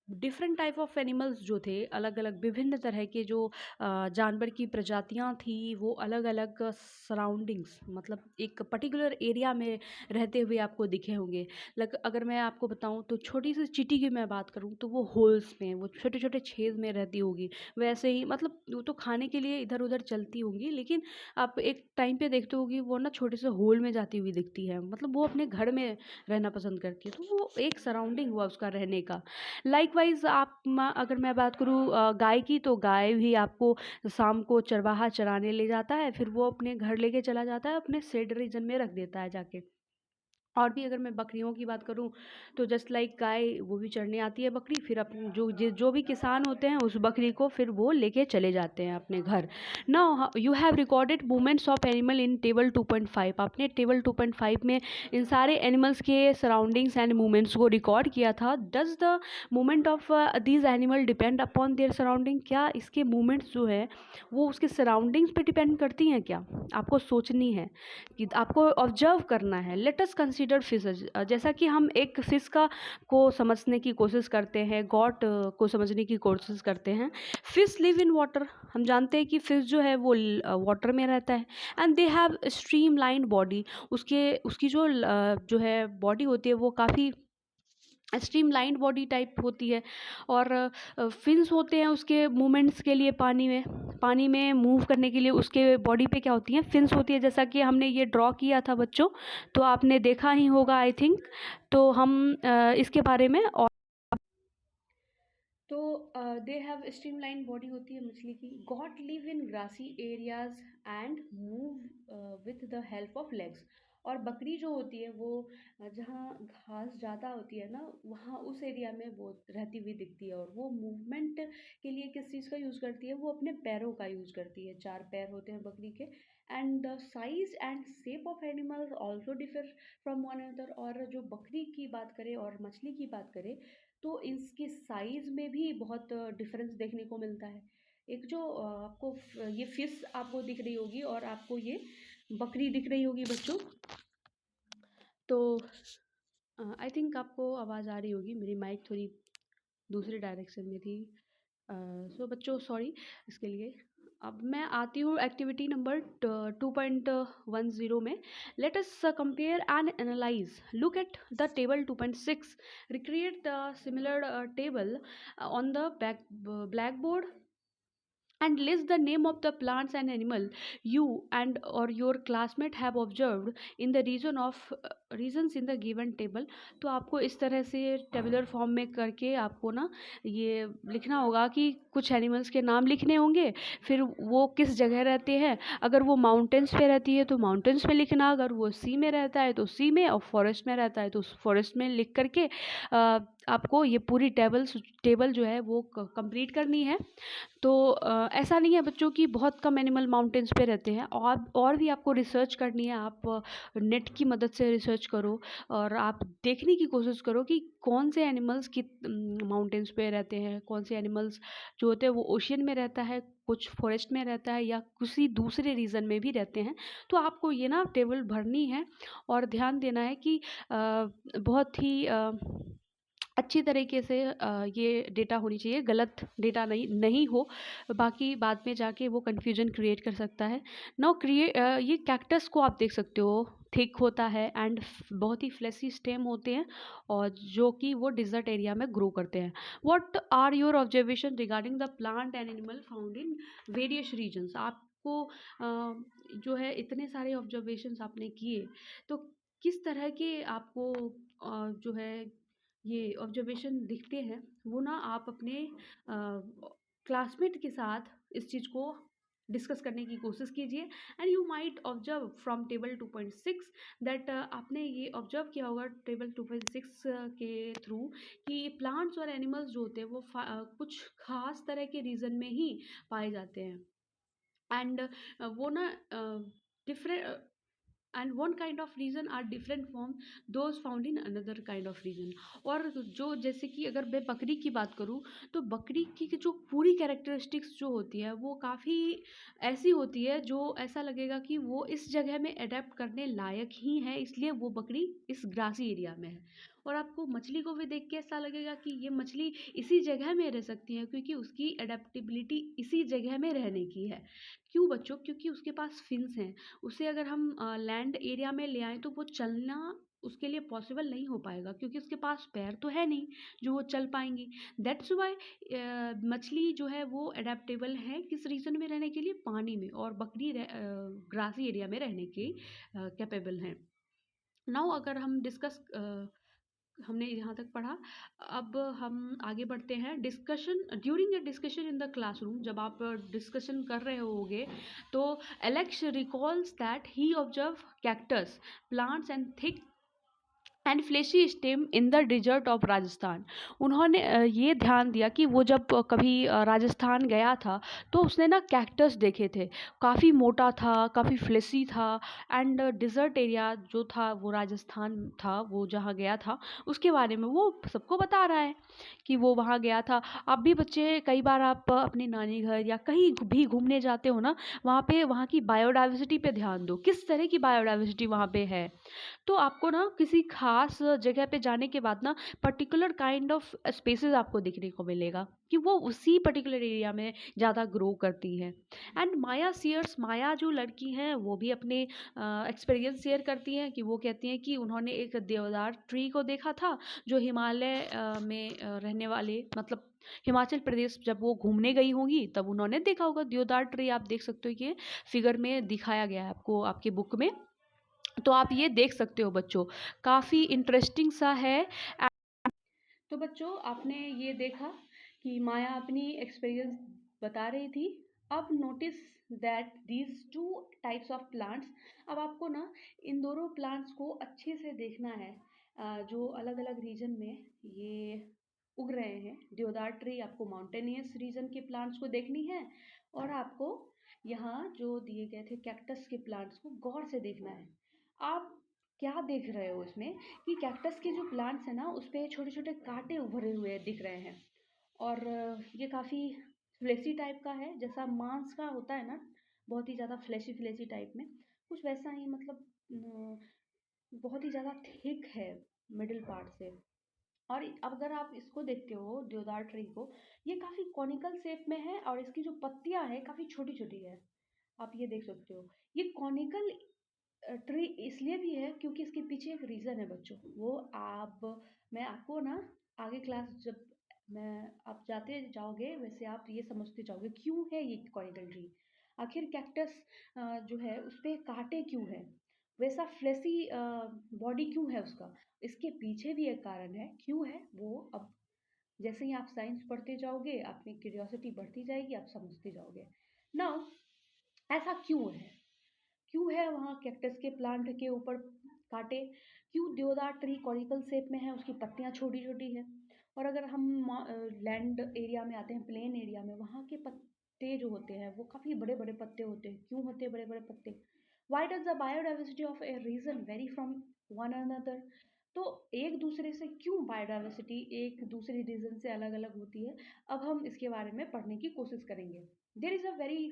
[SPEAKER 1] Different type of animals जो थे, अलग अलग विभिन्न तरह के जो जानवर की प्रजातियां थी, वो अलग अलग सराउंडिंग्स, मतलब एक पर्टिकुलर एरिया में रहते हुए आपको दिखे होंगे। अगर मैं आपको बताऊं तो छोटी सी चींटी की मैं बात करूं तो वो होल्स में, वो छोटे छोटे छेद में रहती होगी। वैसे ही मतलब वो तो खाने के लिए इधर उधर चलती होंगी, लेकिन आप एक टाइम पे देखते होगी वो ना छोटे से होल में जाती हुई दिखती है, मतलब वो अपने घर में रहना पसंद करती है। तो वो एक सराउंडिंग हुआ उसका रहने का। लाइकवाइज अगर मैं बात करूँ गाय की, तो गाय भी आपको शाम को चरवाहा चराने ले जाता है, फिर वो अपने घर लेके चला जाता है, अपने शेड रीजन में रख देता है जाके। और भी अगर मैं बकरियों की बात करूं तो जस्ट लाइक गाय, वो भी चरने आती है बकरी, फिर अपने जो भी किसान होते हैं उस बकरी को फिर वो लेके चले जाते हैं अपने घर। Now you have recorded movements of animal in table 2.5। आपने टेबल 2.5 में इन सारे एनिमल्स के सराउंडिंग्स एंड मूवमेंट्स को रिकॉर्ड किया था। Does the movement of these animal depend upon their surrounding? क्या इसके मूवमेंट्स जो है वो उसके सराउंडिंग्स पे डिपेंड करती हैं क्या? आपको सोचनी है कि आपको ऑब्जर्व करना है। Let us consider fishes. जैसा कि हम एक फिश का को समझने की कोशिश करते हैं, गॉड को समझने की कोशिश करते हैं। फिश लिव इन वाटर, हम जानते हैं कि फिश जो है वो वाटर में रहता है। And they have stream line body, उसकी जो है बॉडी होती है वो काफ़ी स्ट्रीमलाइंड बॉडी टाइप होती है। और फिन्स होते हैं उसके मूवमेंट्स के लिए, पानी में मूव करने के लिए उसके बॉडी पे क्या होती हैं, फिन्स होती है, जैसा कि हमने ये ड्रॉ किया था बच्चों, तो आपने देखा ही होगा आई थिंक। तो हम इसके बारे में और तो दे हैव स्ट्रीमलाइन बॉडी होती है मछली की। Goat live in grassy areas and move with the help of legs. और बकरी जो होती है वो जहाँ घास ज़्यादा होती है ना, वहाँ उस एरिया में वो रहती हुई दिखती है, और वो मूवमेंट के लिए किस चीज़ का यूज़ करती है, वो अपने पैरों का यूज़ करती है। 4 पैर होते हैं बकरी के। And the size and shape of animals also differ from one another. और जो बकरी की बात करें और मछली की बात करें तो इसकी साइज़ में भी बहुत डिफरेंस देखने को मिलता है। एक जो आपको ये फिश आपको दिख रही होगी और आपको ये बकरी दिख रही होगी बच्चों। तो आई थिंक आपको आवाज़ आ रही होगी, मेरी माइक थोड़ी दूसरे डायरेक्शन में थी। सो बच्चों सॉरी इसके लिए। अब मैं आती हूँ एक्टिविटी नंबर 2.10 में। Let us compare and analyse, look at the table 2.6, recreate the similar table on the black board and list the name of the plants and animal you and or your classmate have observed in the regions in the given table। तो आपको इस तरह से tabular form में करके आपको ना ये लिखना होगा कि कुछ एनिमल्स के नाम लिखने होंगे, फिर वो किस जगह रहते हैं। अगर वो माउंटेन्स पे रहती है तो माउंटेन्स में लिखना, अगर वो सी में रहता है तो सी में, और फॉरेस्ट में रहता है तो फॉरेस्ट में लिख करके आपको ये पूरी टेबल जो है वो कंप्लीट करनी है। तो ऐसा नहीं है बच्चों कि बहुत कम एनिमल माउंटेन्स पे रहते हैं, और भी आपको रिसर्च करनी है। आप नेट की मदद से रिसर्च करो और आप देखने की कोशिश करो कि कौन से एनिमल्स की माउंटेन्स पे रहते हैं, कौन से एनिमल्स जो होते हैं वो ओशियन में रहता है, कुछ फॉरेस्ट में रहता है या किसी दूसरे रीजन में भी रहते हैं। तो आपको ये ना टेबल भरनी है और ध्यान देना है कि बहुत ही अच्छी तरीके से ये डेटा होनी चाहिए, गलत डेटा नहीं हो, बाकी बाद में जाके वो कन्फ्यूजन क्रिएट कर सकता है। नाउ ये कैक्टस को आप देख सकते हो, थिक होता है एंड बहुत ही फ्लैसी स्टेम होते हैं और जो कि वो डिजर्ट एरिया में ग्रो करते हैं। What are your observation regarding the plant and animal found in various regions. आपको जो है इतने सारे ऑब्जर्वेशंस आपने किए, तो किस तरह के आपको जो है ये ऑब्जर्वेशन दिखते हैं, वो ना आप अपने क्लासमेट के साथ इस चीज़ को डिस्कस करने की कोशिश कीजिए। And you might observe from table 2.6 that आपने ये ऑब्जर्व किया होगा टेबल 2.6 के थ्रू कि प्लांट्स और एनिमल्स जो होते हैं वो कुछ खास तरह के रीजन में ही पाए जाते हैं। एंड वो ना different and one kind of region are different from those found in another kind of region। और जो जैसे कि अगर मैं बकरी की बात करूँ तो बकरी की जो पूरी कैरेक्टरिस्टिक्स जो होती है वो काफ़ी ऐसी होती है जो ऐसा लगेगा कि वो इस जगह में अडेप्ट करने लायक ही है, इसलिए वो बकरी इस ग्रासी एरिया में है। और आपको मछली को भी देख के ऐसा लगेगा कि ये मछली इसी जगह में रह सकती है क्योंकि उसकी अडेप्टेबिलिटी इसी जगह में रहने की है। क्यों बच्चों? क्योंकि उसके पास फिन्स हैं। उसे अगर हम लैंड एरिया में ले आएँ तो वो चलना उसके लिए पॉसिबल नहीं हो पाएगा क्योंकि उसके पास पैर तो है नहीं जो वो चल पाएँगी। दैट्स व्हाई मछली जो है वो एडेप्टेबल है किस रीजन में रहने के लिए? पानी में। और बकरी ग्रासी एरिया में रहने के कैपेबल हैं। नाउ अगर हम डिस्कस हमने यहाँ तक पढ़ा, अब हम आगे बढ़ते हैं। Discussion during a discussion in the classroom, जब आप डिस्कशन कर रहे होगे तो Alex recalls that he observe cactus plants and thick and fleshy stem in the desert of Rajasthan. उन्होंने ये ध्यान दिया कि वो जब कभी राजस्थान गया था तो उसने ना कैक्टस देखे थे, काफ़ी मोटा था, काफ़ी फ्लेशी था। एंड डिजर्ट एरिया जो था वो राजस्थान था, वो जहाँ गया था उसके बारे में वो सबको बता रहा है कि वो वहाँ गया था। अब भी बच्चे कई बार आप अपनी नानी घर या कहीं भी घूमने जाते हो ना, वहाँ पे वहाँ की बायोडाइवर्सिटी पे ध्यान दो, किस तरह की बायोडाइवर्सिटी वहाँ पे है। तो आपको ना किसी खास जगह पे जाने के बाद ना पर्टिकुलर काइंड ऑफ स्पेसेस आपको देखने को मिलेगा कि वो उसी पर्टिकुलर एरिया में ज़्यादा ग्रो करती हैं। एंड माया शेयर्स, माया जो लड़की हैं वो भी अपने एक्सपीरियंस शेयर करती हैं कि वो कहती हैं कि उन्होंने एक देवदार ट्री को देखा था जो हिमालय में रहने वाले, मतलब हिमाचल प्रदेश जब वो घूमने गई होंगी तब उन्होंने देखा होगा देवदार ट्री। आप देख सकते हो कि फिगर में दिखाया गया है आपको आपकी बुक में, तो आप ये देख सकते हो बच्चों, काफ़ी इंटरेस्टिंग सा है। तो बच्चों आपने ये देखा कि माया अपनी एक्सपीरियंस बता रही थी। अब notice that these two types of plants, अब आपको ना इन दोनों प्लांट्स को अच्छे से देखना है जो अलग अलग रीजन में ये उग रहे हैं। देवदार ट्री आपको माउंटेनियस रीजन के प्लांट्स को देखनी है और आपको यहाँ जो दिए गए थे कैक्टस के प्लांट्स को गौर से देखना है। आप क्या देख रहे हो इसमें कि कैक्टस के जो प्लांट्स हैं ना उस पे छोटे छोटे कांटे उभरे हुए दिख रहे हैं। और ये काफ़ी फ्लेशी टाइप का है, जैसा मांस का होता है ना, बहुत ही ज़्यादा फ्लेशी फ्लेशी टाइप में, कुछ वैसा ही, मतलब बहुत ही ज़्यादा थिक है मिडिल पार्ट से। और अब अगर आप इसको देखते हो देवदार ट्री को, ये काफ़ी कॉनिकल शेप में है और इसकी जो पत्तियां हैं काफ़ी छोटी छोटी है। आप ये देख सकते हो। ये कॉनिकल ट्री इसलिए भी है क्योंकि इसके पीछे एक रीज़न है बच्चों। वो आप, मैं आपको ना आगे क्लास जब मैं आप जाते जाओगे वैसे आप ये समझते जाओगे क्यों है ये कॉनिकल ट्री। आखिर कैक्टस जो है उस पे कांटे क्यों है, वैसा फ्लेसी बॉडी क्यों है उसका। इसके पीछे भी एक कारण है क्यों है वो। अब जैसे ही आप साइंस पढ़ते जाओगे आपकी क्यूरियोसिटी बढ़ती जाएगी, आप समझते जाओगे। नाउ ऐसा क्यों है, क्यों है वहाँ कैक्टस के प्लांट के ऊपर कांटे, क्यों देवदार ट्री कॉनिकल शेप में है, उसकी पत्तियाँ छोटी छोटी है। और अगर हम लैंड एरिया में आते हैं, प्लेन एरिया में, वहाँ के पत्ते जो होते हैं वो काफ़ी बड़े बड़े पत्ते होते हैं। क्यों होते हैं बड़े बड़े पत्ते? Why does the biodiversity of a region vary from one another? तो एक दूसरे से क्यों बायोडाइवर्सिटी एक दूसरे रीजन से अलग अलग होती है, अब हम इसके बारे में पढ़ने की कोशिश करेंगे। There is a very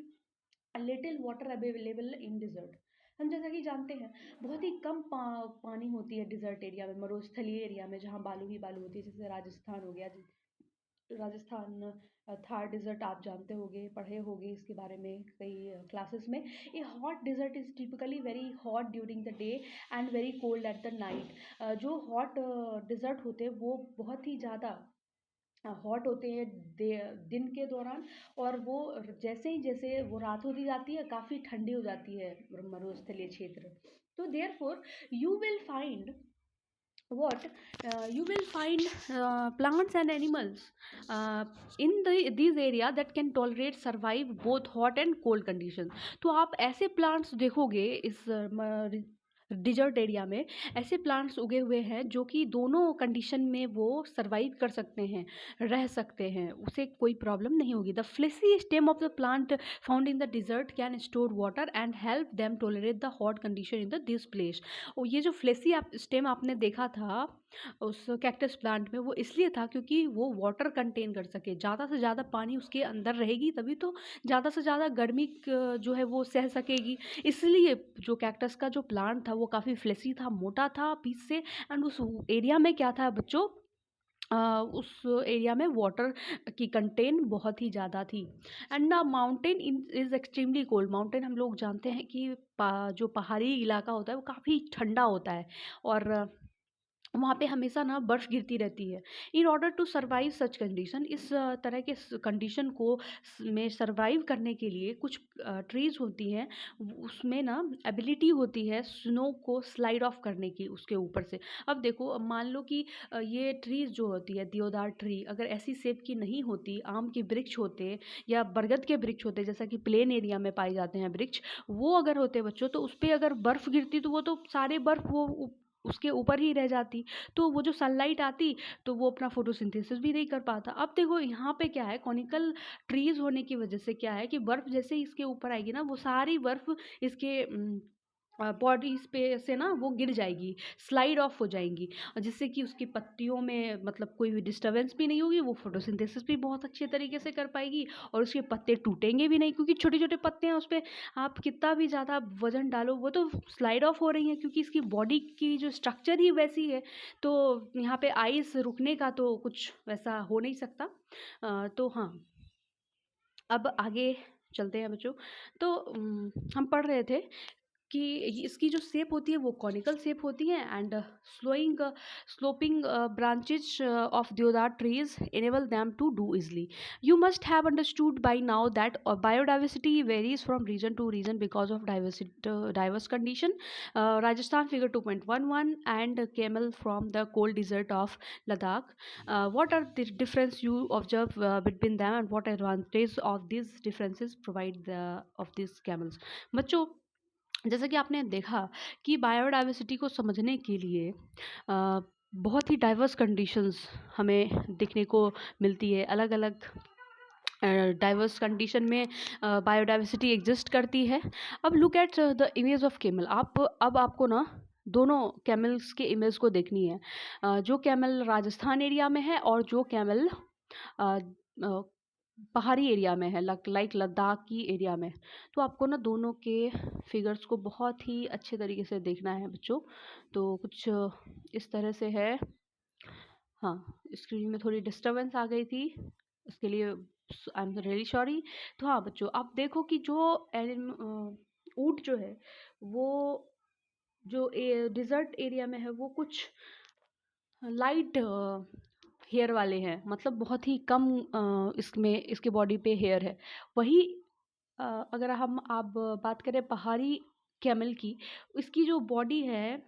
[SPEAKER 1] little water available in desert. हम जैसा कि जानते हैं बहुत ही कम पानी होती है डिजर्ट एरिया में, मरुस्थलीय एरिया में, जहाँ बालू ही बालू होती है। जैसे राजस्थान हो गया, राजस्थान थार डिजर्ट आप जानते होंगे, पढ़े होंगे इसके बारे में कई क्लासेस में। ए hot desert is typically very hot during the day and very cold at the night. जो हॉट डिजर्ट होते हैं वो बहुत ही ज़्यादा हॉट होते हैं दिन के दौरान, और वो जैसे वो रात होती जाती है काफ़ी ठंडी हो जाती है मरुस्थलीय क्षेत्र। तो therefore you will find what you will find plants and animals in these area that can tolerate survive both hot and cold conditions। तो आप ऐसे plants देखोगे इस डिजर्ट एरिया में, ऐसे प्लांट्स उगे हुए हैं जो कि दोनों कंडीशन में वो सरवाइव कर सकते हैं, रह सकते हैं, उसे कोई प्रॉब्लम नहीं होगी। The fleshy stem of the plant found in the dessert can store water and help them tolerate the hot condition in the this place. और ये जो फ्लेसी स्टेम आपने देखा था उस कैक्टस प्लांट में, वो इसलिए था क्योंकि वो वाटर कंटेन कर सके, ज़्यादा से ज़्यादा पानी उसके अंदर रहेगी तभी तो ज़्यादा से ज़्यादा गर्मी जो है वो सह सकेगी। इसलिए जो कैक्टस का जो प्लांट था वो काफ़ी फ्लेसी था, मोटा था पीस से। एंड उस एरिया में क्या था बच्चों, उस एरिया में वाटर की कंटेन बहुत ही ज़्यादा थी। And the mountain is extremely cold. Mountain हम लोग जानते हैं कि जो पहाड़ी इलाका होता है वो काफ़ी ठंडा होता है, और वहाँ पे हमेशा ना बर्फ़ गिरती रहती है। In order to survive such condition, इस तरह के कंडीशन को में सर्वाइव करने के लिए कुछ ट्रीज़ होती हैं, उसमें ना एबिलिटी होती है स्नो को स्लाइड ऑफ करने की उसके ऊपर से। अब देखो, अब मान लो कि ये ट्रीज़ जो होती है देवदार ट्री अगर ऐसी शेप की नहीं होती, आम के वृक्ष होते या बरगद के वृक्ष होते जैसा कि प्लेन एरिया में पाए जाते हैं वृक्ष, वो अगर होते बच्चों, तो उस पर अगर बर्फ़ गिरती तो वो तो सारे बर्फ़ वो उसके ऊपर ही रह जाती, तो वो जो सनलाइट आती तो वो अपना फोटोसिंथेसिस भी नहीं कर पाता। अब देखो यहाँ पे क्या है, कॉनिकल ट्रीज होने की वजह से क्या है कि बर्फ जैसे ही इसके ऊपर आएगी ना, वो सारी बर्फ इसके बॉडी पे से ना वो गिर जाएगी, स्लाइड ऑफ हो जाएंगी, और जिससे कि उसकी पत्तियों में मतलब कोई भी डिस्टर्बेंस भी नहीं होगी, वो फोटोसिंथेसिस भी बहुत अच्छे तरीके से कर पाएगी, और उसके पत्ते टूटेंगे भी नहीं क्योंकि छोटे छोटे पत्ते हैं उस पर। आप कितना भी ज़्यादा वजन डालो वो तो स्लाइड ऑफ हो रही हैं क्योंकि इसकी बॉडी की जो स्ट्रक्चर ही वैसी है। तो यहाँ पे आइस रुकने का तो कुछ वैसा हो नहीं सकता। तो हाँ, अब आगे चलते हैं बच्चों। तो हम पढ़ रहे थे कि इसकी जो शेप होती है वो कॉनिकल शेप होती है, एंड स्लोपिंग ब्रांचेज ऑफ देवदार trees enable them to do easily. You must have understood by now that biodiversity varies from region to region because of diverse condition. Rajasthan figure 2.11 and camel from the cold desert of Ladakh. What are the difference you observe between them, and what advantage of these differences provide of these camels? बच्चों, जैसा कि आपने देखा कि biodiversity को समझने के लिए बहुत ही डाइवर्स कंडीशंस हमें देखने को मिलती है। अलग अलग डाइवर्स कंडीशन में बायोडाइवर्सिटी एग्जिस्ट करती है। अब look at the image of camel. आप अब आपको ना दोनों कैमल्स के इमेज को देखनी है। जो कैमल राजस्थान एरिया में है और जो कैमल पहाड़ी एरिया में है, लाइक लद्दाख की एरिया में। तो आपको ना दोनों के फिगर्स को बहुत ही अच्छे तरीके से देखना है बच्चों। तो कुछ इस तरह से है। हाँ, स्क्रीन में थोड़ी डिस्टरबेंस आ गई थी, उसके लिए आई एम रियली सॉरी। तो हाँ बच्चों, आप देखो कि जो ऊँट जो है वो जो डिजर्ट एरिया में है वो कुछ लाइट हेयर वाले हैं, मतलब बहुत ही कम इसमें इसके बॉडी पे हेयर है। वही अगर हम आप बात करें पहाड़ी कैमल की, इसकी जो बॉडी है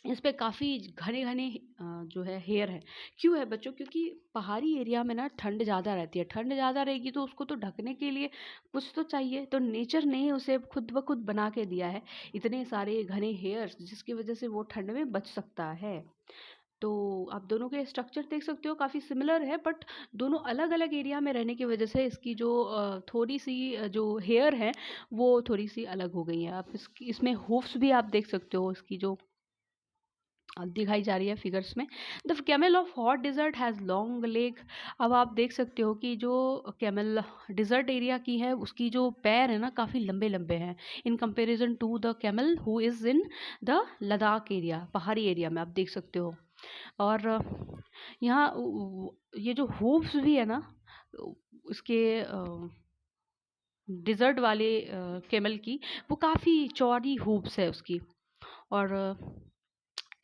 [SPEAKER 1] इस पे काफ़ी घने घने जो है हेयर है। क्यों है बच्चों? क्योंकि पहाड़ी एरिया में ना ठंड ज़्यादा रहती है, ठंड ज़्यादा रहेगी तो उसको तो ढकने के लिए कुछ तो चाहिए, तो नेचर ने ही उसे खुद ब खुद बना के दिया है इतने सारे घने हेयर्स, जिसकी वजह से वो ठंड में बच सकता है। तो आप दोनों के स्ट्रक्चर देख सकते हो, काफ़ी सिमिलर है, बट दोनों अलग अलग एरिया में रहने की वजह से इसकी जो थोड़ी सी जो हेयर है वो थोड़ी सी अलग हो गई है। आप इसमें होफ्स भी आप देख सकते हो, इसकी जो दिखाई जा रही है फिगर्स में। The camel of hot dessert has long leg. अब आप देख सकते हो कि जो कैमल डिजर्ट एरिया की है उसकी जो पैर है ना काफ़ी लंबे लंबे हैं in comparison to the camel who is in the Ladakh area, पहाड़ी एरिया में आप देख सकते हो। और यहाँ ये जो हूव्स भी है ना उसके डिजर्ट वाले कैमल की, वो काफ़ी चौड़ी हूव्स है उसकी। और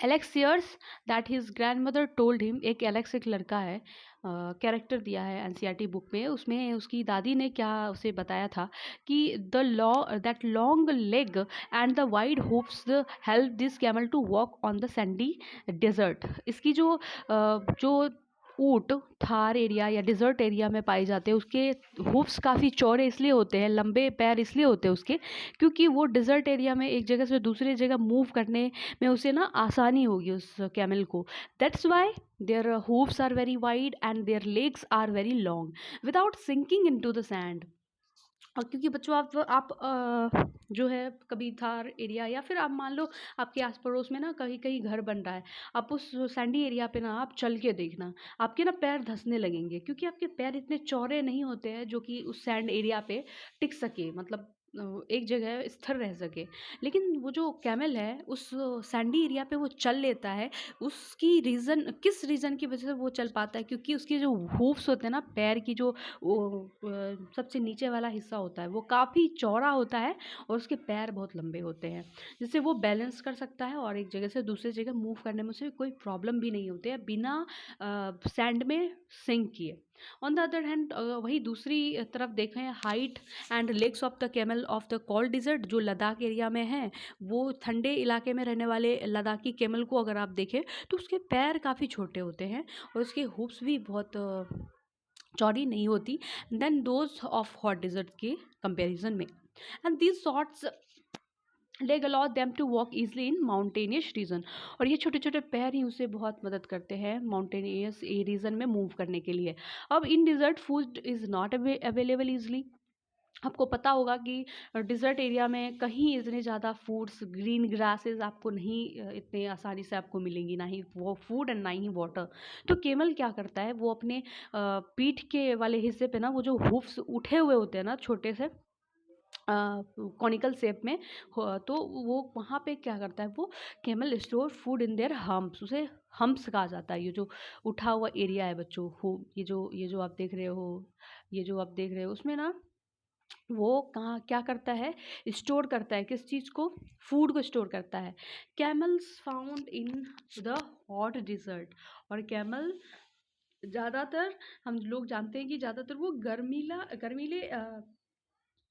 [SPEAKER 1] Alex hears that his grand mother told him, एक एलेक्स एक लड़का है, कैरेक्टर दिया है एनसीईआरटी बुक में, उसमें उसकी दादी ने क्या उसे बताया था कि the law that long leg and the wide hooves help this camel to walk on the sandy desert. इसकी जो ऊँट थार एरिया या डिज़र्ट एरिया में पाए जाते हैं उसके हूफ्स काफ़ी चौड़े इसलिए होते हैं, लंबे पैर इसलिए होते हैं उसके, क्योंकि वो डिज़र्ट एरिया में एक जगह से दूसरी जगह मूव करने में उसे ना आसानी होगी उस कैमल को। That's why their hooves are very wide and their legs are very long without sinking into the sand. और क्योंकि बच्चों आप जो है कभी थार एरिया या फिर आप मान लो आपके आस पड़ोस में ना कहीं कहीं घर बन रहा है, आप उस सैंडी एरिया पे ना आप चल के देखना, आपके ना पैर धंसने लगेंगे, क्योंकि आपके पैर इतने चौड़े नहीं होते हैं जो कि उस सैंड एरिया पे टिक सके, मतलब एक जगह स्थिर रह सके। लेकिन वो जो कैमल है उस सैंडी एरिया पे वो चल लेता है। उसकी रीज़न, किस रीज़न की वजह से वो चल पाता है? क्योंकि उसके जो हूफ्स होते हैं ना, पैर की जो वो सबसे नीचे वाला हिस्सा होता है वो काफ़ी चौड़ा होता है और उसके पैर बहुत लंबे होते हैं, जिससे वो बैलेंस कर सकता है और एक जगह से दूसरी जगह मूव करने में उसे कोई प्रॉब्लम भी नहीं होती है बिना सैंड में सिंक किए। ऑन द अदर हैंड वही दूसरी तरफ देखें, height and legs of the camel of the cold desert जो लद्दाख एरिया में है, वो ठंडे इलाके में रहने वाले लद्दाखी कैमल को अगर आप देखें तो उसके पैर काफ़ी छोटे होते हैं और उसके हुप्स भी बहुत चौड़ी नहीं होती than those of hot desert के कंपैरिजन में। And these shorts leg allow them to walk easily in mountainous region. और ये छोटे छोटे पैर ही उसे बहुत मदद करते हैं माउंटेनियस रीजन में मूव करने के लिए। अब in desert food is not available easily. आपको पता होगा कि डिज़र्ट एरिया में कहीं इतने ज़्यादा फूड्स, ग्रीन ग्रासेस आपको नहीं इतने आसानी से आपको मिलेंगी, ना ही वो फूड एंड ना ही वाटर। तो केमल क्या करता है, वो अपने पीठ के वाले हिस्से पे ना वो जो हूफ्स उठे हुए होते हैं ना छोटे से कॉनिकल शेप में तो वो वहाँ पे क्या करता है, वो camel store food in their humps, उसे हम्प्स कहा जाता है। ये जो उठा हुआ एरिया है बच्चों, हो ये जो आप देख रहे हो, ये जो आप देख रहे हो उसमें ना वो कहाँ क्या करता है, स्टोर करता है किस चीज़ को, फूड को स्टोर करता है। Camels found in the hot desert. और कैमल ज़्यादातर, हम लोग जानते हैं कि ज़्यादातर वो गर्मीले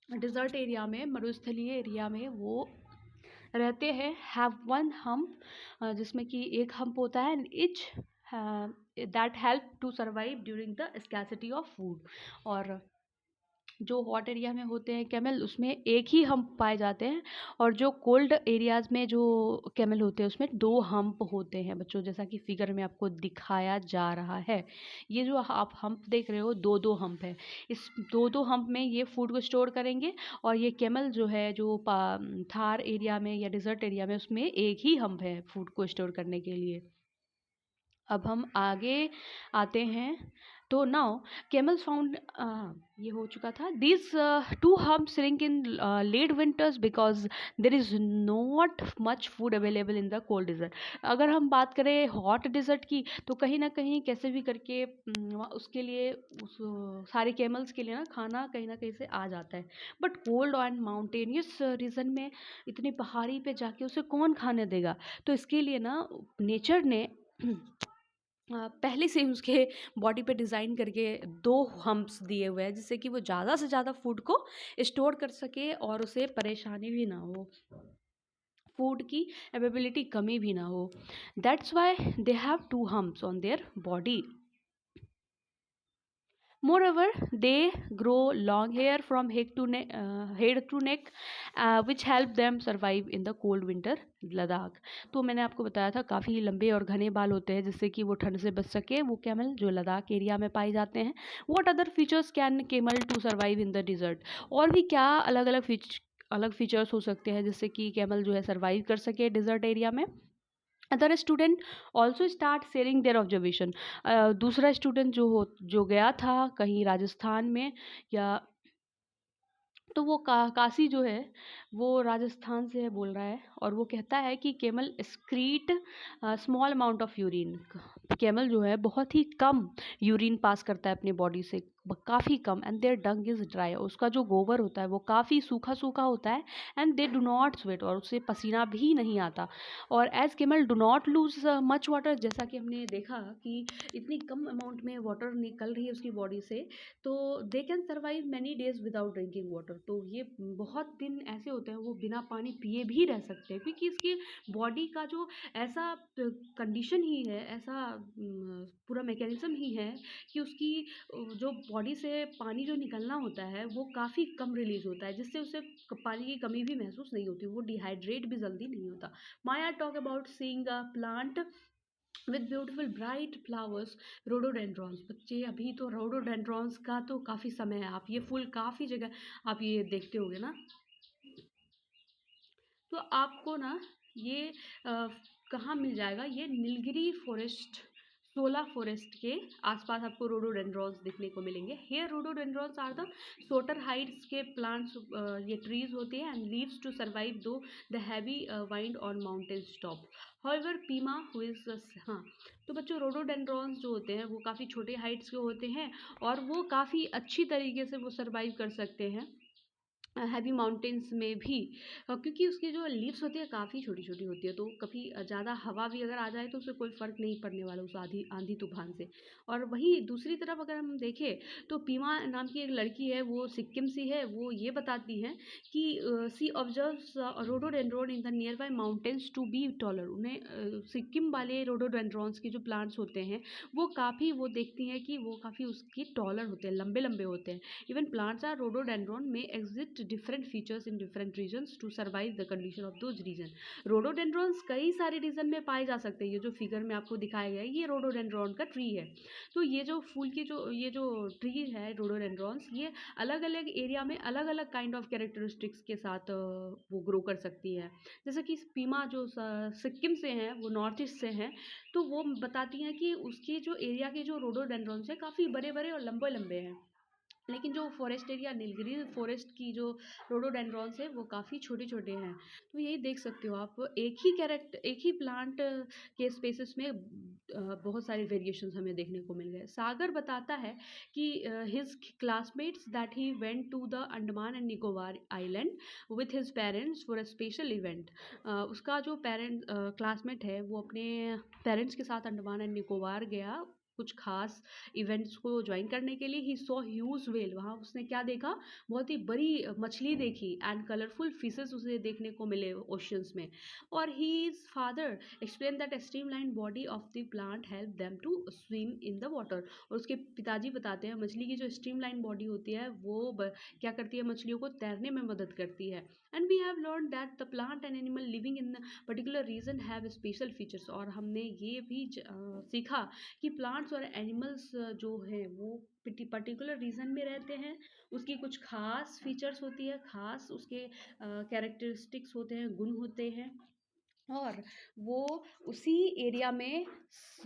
[SPEAKER 1] डिजर्ट एरिया में, मरुस्थलीय एरिया में वो रहते हैं। हैव वन हम्प, जिसमें कि एक हम्प होता है, each that help to survive during the scarcity of food. और जो हॉट एरिया में होते हैं कैमल, उसमें एक ही हम्प पाए जाते हैं, और जो कोल्ड एरियाज़ में जो कैमल होते हैं उसमें 2 हम्प होते हैं बच्चों, जैसा कि फिगर में आपको दिखाया जा रहा है। ये जो आप हम्प देख रहे हो 2-2 हम्प है। इस 2-2 हम्प में ये फूड को स्टोर करेंगे, और ये कैमल जो है जो थार एरिया में या डेज़र्ट एरिया में उसमें एक ही हम्प है फूड को स्टोर करने के लिए। अब हम आगे आते हैं। तो नाउ camels फाउंड, ये हो चुका था। These two humps shrink in late winters because there is not much food available in the cold desert. अगर हम बात करें हॉट डिज़र्ट की, तो कहीं ना कहीं कैसे भी करके उसके लिए सारे कैमल्स के लिए ना खाना कहीं ना कहीं से आ जाता है। But cold and mountainous region में इतनी पहाड़ी पे जाके उसे कौन खाने देगा? तो इसके लिए ना नेचर ने पहले से ही उसके बॉडी पे डिज़ाइन करके 2 हम्प्स दिए हुए हैं, जिससे कि वो ज़्यादा से ज़्यादा फूड को स्टोर कर सके और उसे परेशानी भी ना हो, फूड की अवेलेबिलिटी कमी भी ना हो। That's why they have 2 humps on their body. Moreover, they grow long hair from head to neck, which help them survive in the cold winter Ladakh. तो मैंने आपको बताया था काफ़ी लंबे और घने बाल होते हैं, जिससे कि वो ठंड से बच सके, वो कैमल जो लद्दाख एरिया में पाए जाते हैं। What other features can camel to survive in the desert? और भी क्या अलग अलग फीचर्स हो सकते हैं जिससे कि कैमल जो है सर्वाइव कर सके डिजर्ट एरिया में। Other student also start sharing their observation. दूसरा स्टूडेंट जो गया था कहीं राजस्थान में, या तो वो काशी जो है वो राजस्थान से है बोल रहा है, और वो कहता है कि camel स्क्रीट small amount of urine. Camel जो है बहुत ही कम यूरिन पास करता है अपनी बॉडी से, काफ़ी कम। And their dung is dry, उसका जो गोबर होता है वो काफ़ी सूखा सूखा होता है। And they do not sweat, और उससे पसीना भी नहीं आता। और as camel do not lose much water, जैसा कि हमने देखा कि इतनी कम अमाउंट में वाटर निकल रही है उसकी बॉडी से, तो they can survive many days without drinking water. तो ये बहुत दिन ऐसे होते हैं वो बिना पानी पिए भी रह सकते हैं, क्योंकि इसकी बॉडी का जो ऐसा कंडीशन ही है, ऐसा पूरा मैकेनिज्म ही है कि उसकी जो बॉडी से पानी जो निकलना होता है वो काफ़ी कम रिलीज होता है, जिससे उसे पानी की कमी भी महसूस नहीं होती, वो डिहाइड्रेट भी जल्दी नहीं होता। Maya talk about seeing a plant with beautiful bright flowers, rhododendrons. बच्चे अभी तो रोडोडेंड्रॉन्स का तो काफ़ी समय है, आप ये फूल काफ़ी जगह आप ये देखते होगे ना। तो आपको ना ये कहाँ मिल जाएगा, ये नीलगिरी फॉरेस्ट, सोला फॉरेस्ट के आसपास आपको रोडोडेंड्रॉन्स देखने को मिलेंगे। Here rhododendrons are the shorter heights के प्लांट्स, ये ट्रीज होते हैं and leaves to survive though the heavy wind on mountain top. However Pema who is, हाँ, तो बच्चों रोडोडेंड्रॉन्स जो होते हैं वो काफ़ी छोटे हाइट्स के होते हैं, और वो काफ़ी अच्छी तरीके से वो सर्वाइव कर सकते हैं हैवी माउंटेन्स में भी, क्योंकि उसकी जो लीव्स होती है काफ़ी छोटी छोटी होती है, तो कभी ज़्यादा हवा भी अगर आ जाए तो उससे कोई फ़र्क नहीं पड़ने वाला उस आंधी आंधी तूफान से। और वहीं दूसरी तरफ अगर हम देखें तो पीमा नाम की एक लड़की है, वो सिक्किम से है, वो ये बताती हैं कि she observes rhododendron in the nearby mountains to be taller. उन्हें सिक्किम वाले रोडोडेंड्रॉन्स के जो प्लांट्स होते हैं वो काफ़ी, वो देखती हैं कि वो काफ़ी उसकी टॉलर होते हैं, लंबे लंबे होते हैं। Even plants are rhododendron may exhibit different features in different regions to survive the condition of those region. Rhododendrons कई सारे रीजन में पाए जा सकते हैं। ये जो फिगर में आपको दिखाया गया है ये रोडोडेंड्रॉन का ट्री है। तो ये जो फूल की जो ये जो ट्री है रोडोडेंड्रॉन्स, ये अलग अलग एरिया में अलग अलग काइंड ऑफ कैरेक्टरिस्टिक्स के साथ वो ग्रो कर सकती है। जैसे कि पीमा जो सिक्किम से हैं, वो नॉर्थ ईस्ट से हैं, तो वो बताती हैं कि उसके जो एरिया के जो रोडोडेंड्रॉन्स हैं काफ़ी बड़े बड़े और लंबे लंबे हैं, लेकिन जो फॉरेस्ट एरिया नीलगिरी फॉरेस्ट की जो रोडोडेंड्रॉन्स है वो काफ़ी छोटे छोटे हैं। तो यही देख सकते हो आप, एक ही प्लांट के स्पेसिस में बहुत सारे वेरिएशंस हमें देखने को मिल गए। सागर बताता है कि his classmates that he went to the Andaman and Nicobar island with his parents for a special event. उसका जो क्लासमेट है वो अपने पेरेंट्स के साथ अंडमान एंड निकोबार गया कुछ खास इवेंट्स को ज्वाइन करने के लिए। ही सॉ ह्यूज व्हेल, वहाँ उसने क्या देखा, बहुत ही बड़ी मछली देखी, एंड कलरफुल फिशेस उसे देखने को मिले ओशंस में। और his father explain that streamline body of the plant help them to swim in the water. और उसके पिताजी बताते हैं मछली की जो स्ट्रीमलाइन बॉडी होती है वो क्या करती है, मछलियों को तैरने में मदद करती है। And we have learn that the plant and animal living in particular region have special features. और हमने ये भी सीखा कि प्लांट्स और एनिमल्स जो हैं वो पर्टिकुलर रीजन में रहते हैं, उसकी कुछ खास फीचर्स होती है, खास उसके कैरेक्टरिस्टिक्स होते हैं, गुण होते हैं, और वो उसी एरिया में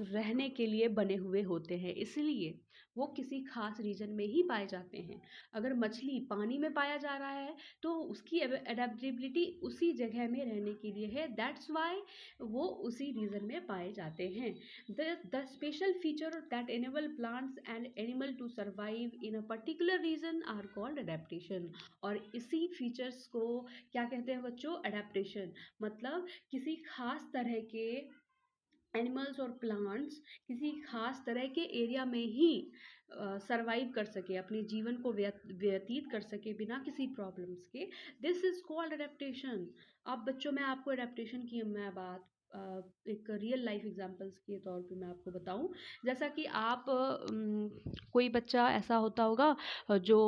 [SPEAKER 1] रहने के लिए बने हुए होते हैं, इसलिए वो किसी खास रीजन में ही पाए जाते हैं। अगर मछली पानी में पाया जा रहा है तो उसकी अडेप्टेबिलिटी उसी जगह में रहने के लिए है, दैट्स वाई वो उसी रीजन में पाए जाते हैं। The special feature that enable plants and animal to survive in a particular region are called adaptation. और इसी फीचर्स को क्या कहते हैं बच्चों, अडेप्टेशन। मतलब किसी खास तरह के एनिमल्स और प्लांट्स किसी खास तरह के एरिया में ही सरवाइव कर सके, अपने जीवन को व्यतीत कर सके बिना किसी प्रॉब्लम्स के, दिस इज कॉल्ड अडेप्टेशन। अब बच्चों मैं आपको अडेप्टेशन की मैं बात एक रियल लाइफ एग्जांपल्स के तौर पे मैं आपको बताऊं। जैसा कि आप कोई बच्चा ऐसा होता होगा जो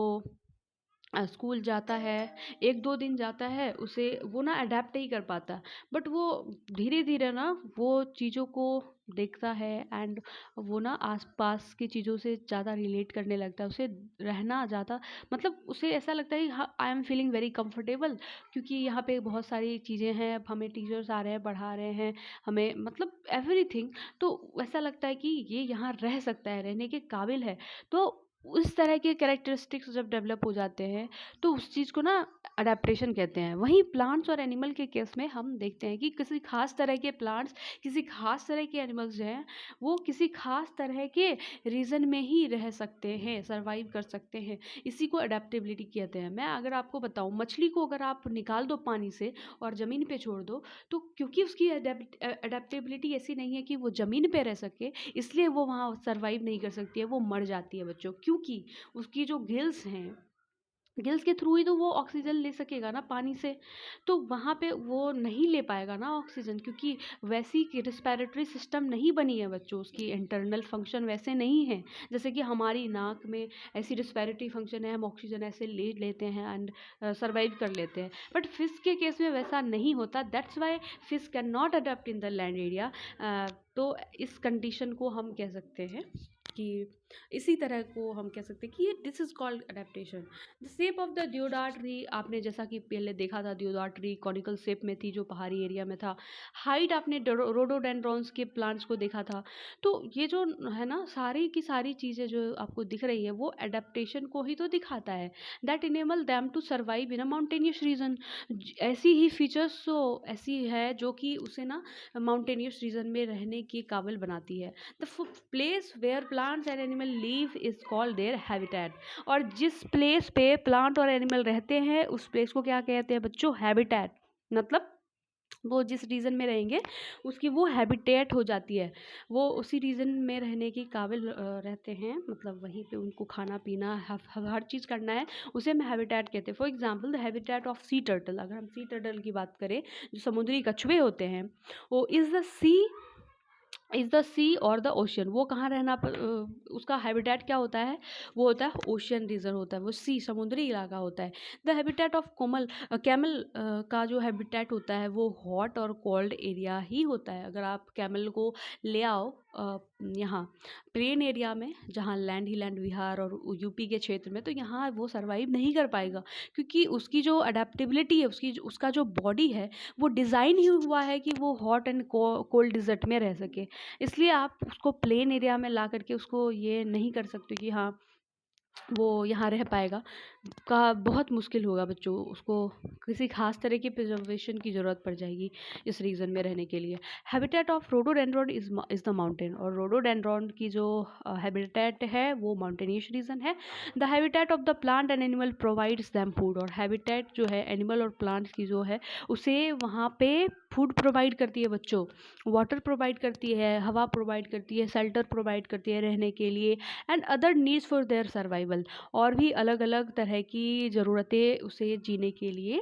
[SPEAKER 1] स्कूल जाता है, 1-2 दिन जाता है, उसे वो ना अडेप्ट नहीं कर पाता, बट वो धीरे-धीरे ना वो चीज़ों को देखता है, एंड वो ना आस-पास की चीज़ों से ज़्यादा रिलेट करने लगता है, उसे रहना ज़्यादा मतलब उसे ऐसा लगता है कि हाँ, I am feeling very comfortable, क्योंकि यहाँ पे बहुत सारी चीज़ें हैं, अब हमें टीचर्स आ रहे हैं, पढ़ा रहे हैं, हमें मतलब एवरीथिंग, तो ऐसा लगता है कि ये यहाँ रह सकता है, रहने के काबिल है। तो उस तरह के कैरेक्टरिस्टिक्स जब डेवलप हो जाते हैं तो उस चीज़ को ना अडेप्टेशन कहते हैं। वहीं प्लांट्स और एनिमल के केस में हम देखते हैं कि किसी खास तरह के प्लांट्स, किसी खास तरह के एनिमल्स जो हैं वो किसी खास तरह के रीजन में ही रह सकते हैं, सरवाइव कर सकते हैं, इसी को अडेप्टेबिलिटी कहते हैं। मैं अगर आपको बताऊं, मछली को अगर आप निकाल दो पानी से और ज़मीन पे छोड़ दो, तो क्योंकि उसकी अडेप्टेबिलिटी ऐसी नहीं है कि वो ज़मीन पे रह सके, इसलिए वो वहाँ सरवाइव नहीं कर सकती है, वो मर जाती है बच्चों। क्योंकि उसकी जो गिल्स हैं, गिल्स के थ्रू ही तो वो ऑक्सीजन ले सकेगा ना पानी से, तो वहाँ पे वो नहीं ले पाएगा ना ऑक्सीजन, क्योंकि वैसी की रिस्पिरेटरी सिस्टम नहीं बनी है बच्चों, उसकी इंटरनल फंक्शन वैसे नहीं है जैसे कि हमारी नाक में ऐसी रिस्पिरेटरी फंक्शन है, हम ऑक्सीजन ऐसे ले लेते हैं एंड सर्वाइव कर लेते हैं, बट फिश के केस में वैसा नहीं होता, that's why fish can not adapt in the land area. तो इस कंडीशन को हम कह सकते हैं कि इसी तरह को हम कह सकते हैं कि ये this is called adaptation. The shape of the देवदार ट्री, आपने जैसा कि पहले देखा था देवदार ट्री कॉनिकल शेप में थी जो पहाड़ी एरिया में था। हाइट आपने रोडोडेंड्रॉन्स के प्लांट्स को देखा था। तो ये जो है ना सारी की सारी चीज़ें जो आपको दिख रही है वो अडेप्टेशन को ही तो दिखाता है, that enable them to survive in a mountainous region. ऐसी ही फीचर्स तो ऐसी है जो कि उसे ना माउंटेनियस रीजन में रहने के काबिल बनाती है। The place where plants and animal live is called their habitat. और जिस प्लेस पे प्लांट और एनिमल रहते हैं उस प्लेस को क्या कहते हैं बच्चों, हैबिटेट। मतलब वो जिस रीजन में रहेंगे उसकी वो हैबिटेट हो जाती है, वो उसी रीजन में रहने के काबिल रहते हैं, मतलब वहीं पे उनको खाना पीना हर चीज़ करना है, उसे हम हैबिटेट कहते हैं। For example the habitat of sea turtle, अगर हम सी टर्टल की बात करें जो समुद्री कछुए होते हैं, वो इज़ द सी और द ओशियन। वो कहाँ रहना उसका हैबिटेट क्या होता है, वो होता है ओशियन रीजन होता है, वो सी समुद्री इलाका होता है। द हैबिटेट ऑफ कैमल का जो हैबिटेट होता है वो हॉट और कोल्ड एरिया ही होता है। अगर आप कैमल को ले आओ यहाँ प्लेन एरिया में जहाँ लैंड ही लैंड बिहार और यूपी के क्षेत्र में, तो यहाँ वो सर्वाइव नहीं कर पाएगा, क्योंकि उसकी जो अडेप्टेबिलिटी है, उसका जो बॉडी है वो डिज़ाइन ही हुआ है कि वो हॉट एंड कोल्ड डिजर्ट में रह सके। इसलिए आप उसको प्लेन एरिया में ला करके उसको ये नहीं कर सकते कि हाँ वो यहाँ रह पाएगा, का बहुत मुश्किल होगा बच्चों, उसको किसी खास तरह की प्रिजर्वेशन की ज़रूरत पड़ जाएगी इस रीजन में रहने के लिए। Habitat of rhododendron is the mountain, और रोडोडेंड्रॉन की जो हैबिटेट है वो माउंटेनियस रीजन है। The habitat of the plant and animal provides them food, और हैबिटेट जो है एनिमल और प्लांट की जो है उसे वहाँ पे फूड प्रोवाइड करती है बच्चों, वाटर प्रोवाइड करती है, हवा प्रोवाइड करती है, शेल्टर प्रोवाइड करती है रहने के लिए, and other needs for their survival, और भी अलग अलग तरह की ज़रूरतें उसे जीने के लिए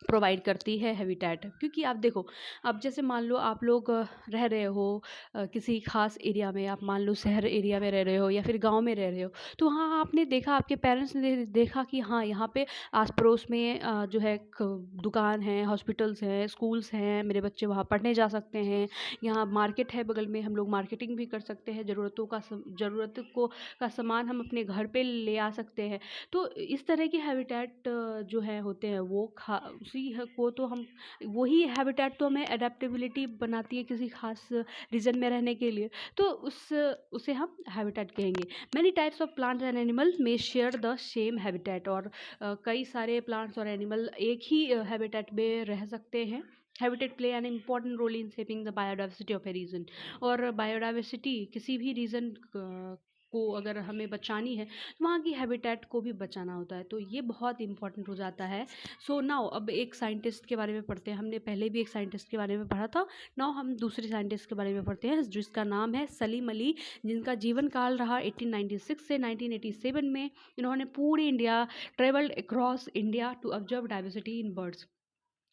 [SPEAKER 1] प्रोवाइड करती है हैबिटेट। क्योंकि आप देखो, अब जैसे मान लो आप लोग रह रहे हो किसी खास एरिया में, आप मान लो शहर एरिया में रह रहे हो या फिर गांव में रह रहे हो, तो वहाँ आपने देखा, आपके पेरेंट्स ने देखा कि हाँ यहाँ पे आस पड़ोस में जो है दुकान है, हॉस्पिटल्स हैं, स्कूल्स हैं, मेरे बच्चे वहाँ पढ़ने जा सकते हैं, यहाँ मार्केट है बगल में, हम लोग मार्केटिंग भी कर सकते हैं, ज़रूरत को का सामान हम अपने घर पे ले आ सकते हैं। तो इस तरह के हैबिटेट जो है होते हैं वो को तो हम, वही हैबिटेट तो हमें एडेप्टेबिलिटी बनाती है किसी खास रीजन में रहने के लिए, तो उसे हम हैबिटेट कहेंगे। Many types of plants and animal may share the same habitat, और कई सारे प्लांट्स और एनिमल एक ही हैबिटेट में रह सकते हैं। Habitat play an important role in shaping the biodiversity of a region, और बायोडाइवर्सिटी किसी भी रीजन को अगर हमें बचानी है तो वहाँ की हैबिटेट को भी बचाना होता है, तो ये बहुत इंपॉर्टेंट हो जाता है। सो नाउ अब एक साइंटिस्ट के बारे में पढ़ते हैं, हमने पहले भी एक साइंटिस्ट के बारे में पढ़ा था, नाउ हम दूसरे साइंटिस्ट के बारे में पढ़ते हैं जिसका नाम है सलीम अली, जिनका जीवन काल रहा 1896 से 1987 में। इन्होंने पूरी India travelled across India to observe diversity in birds.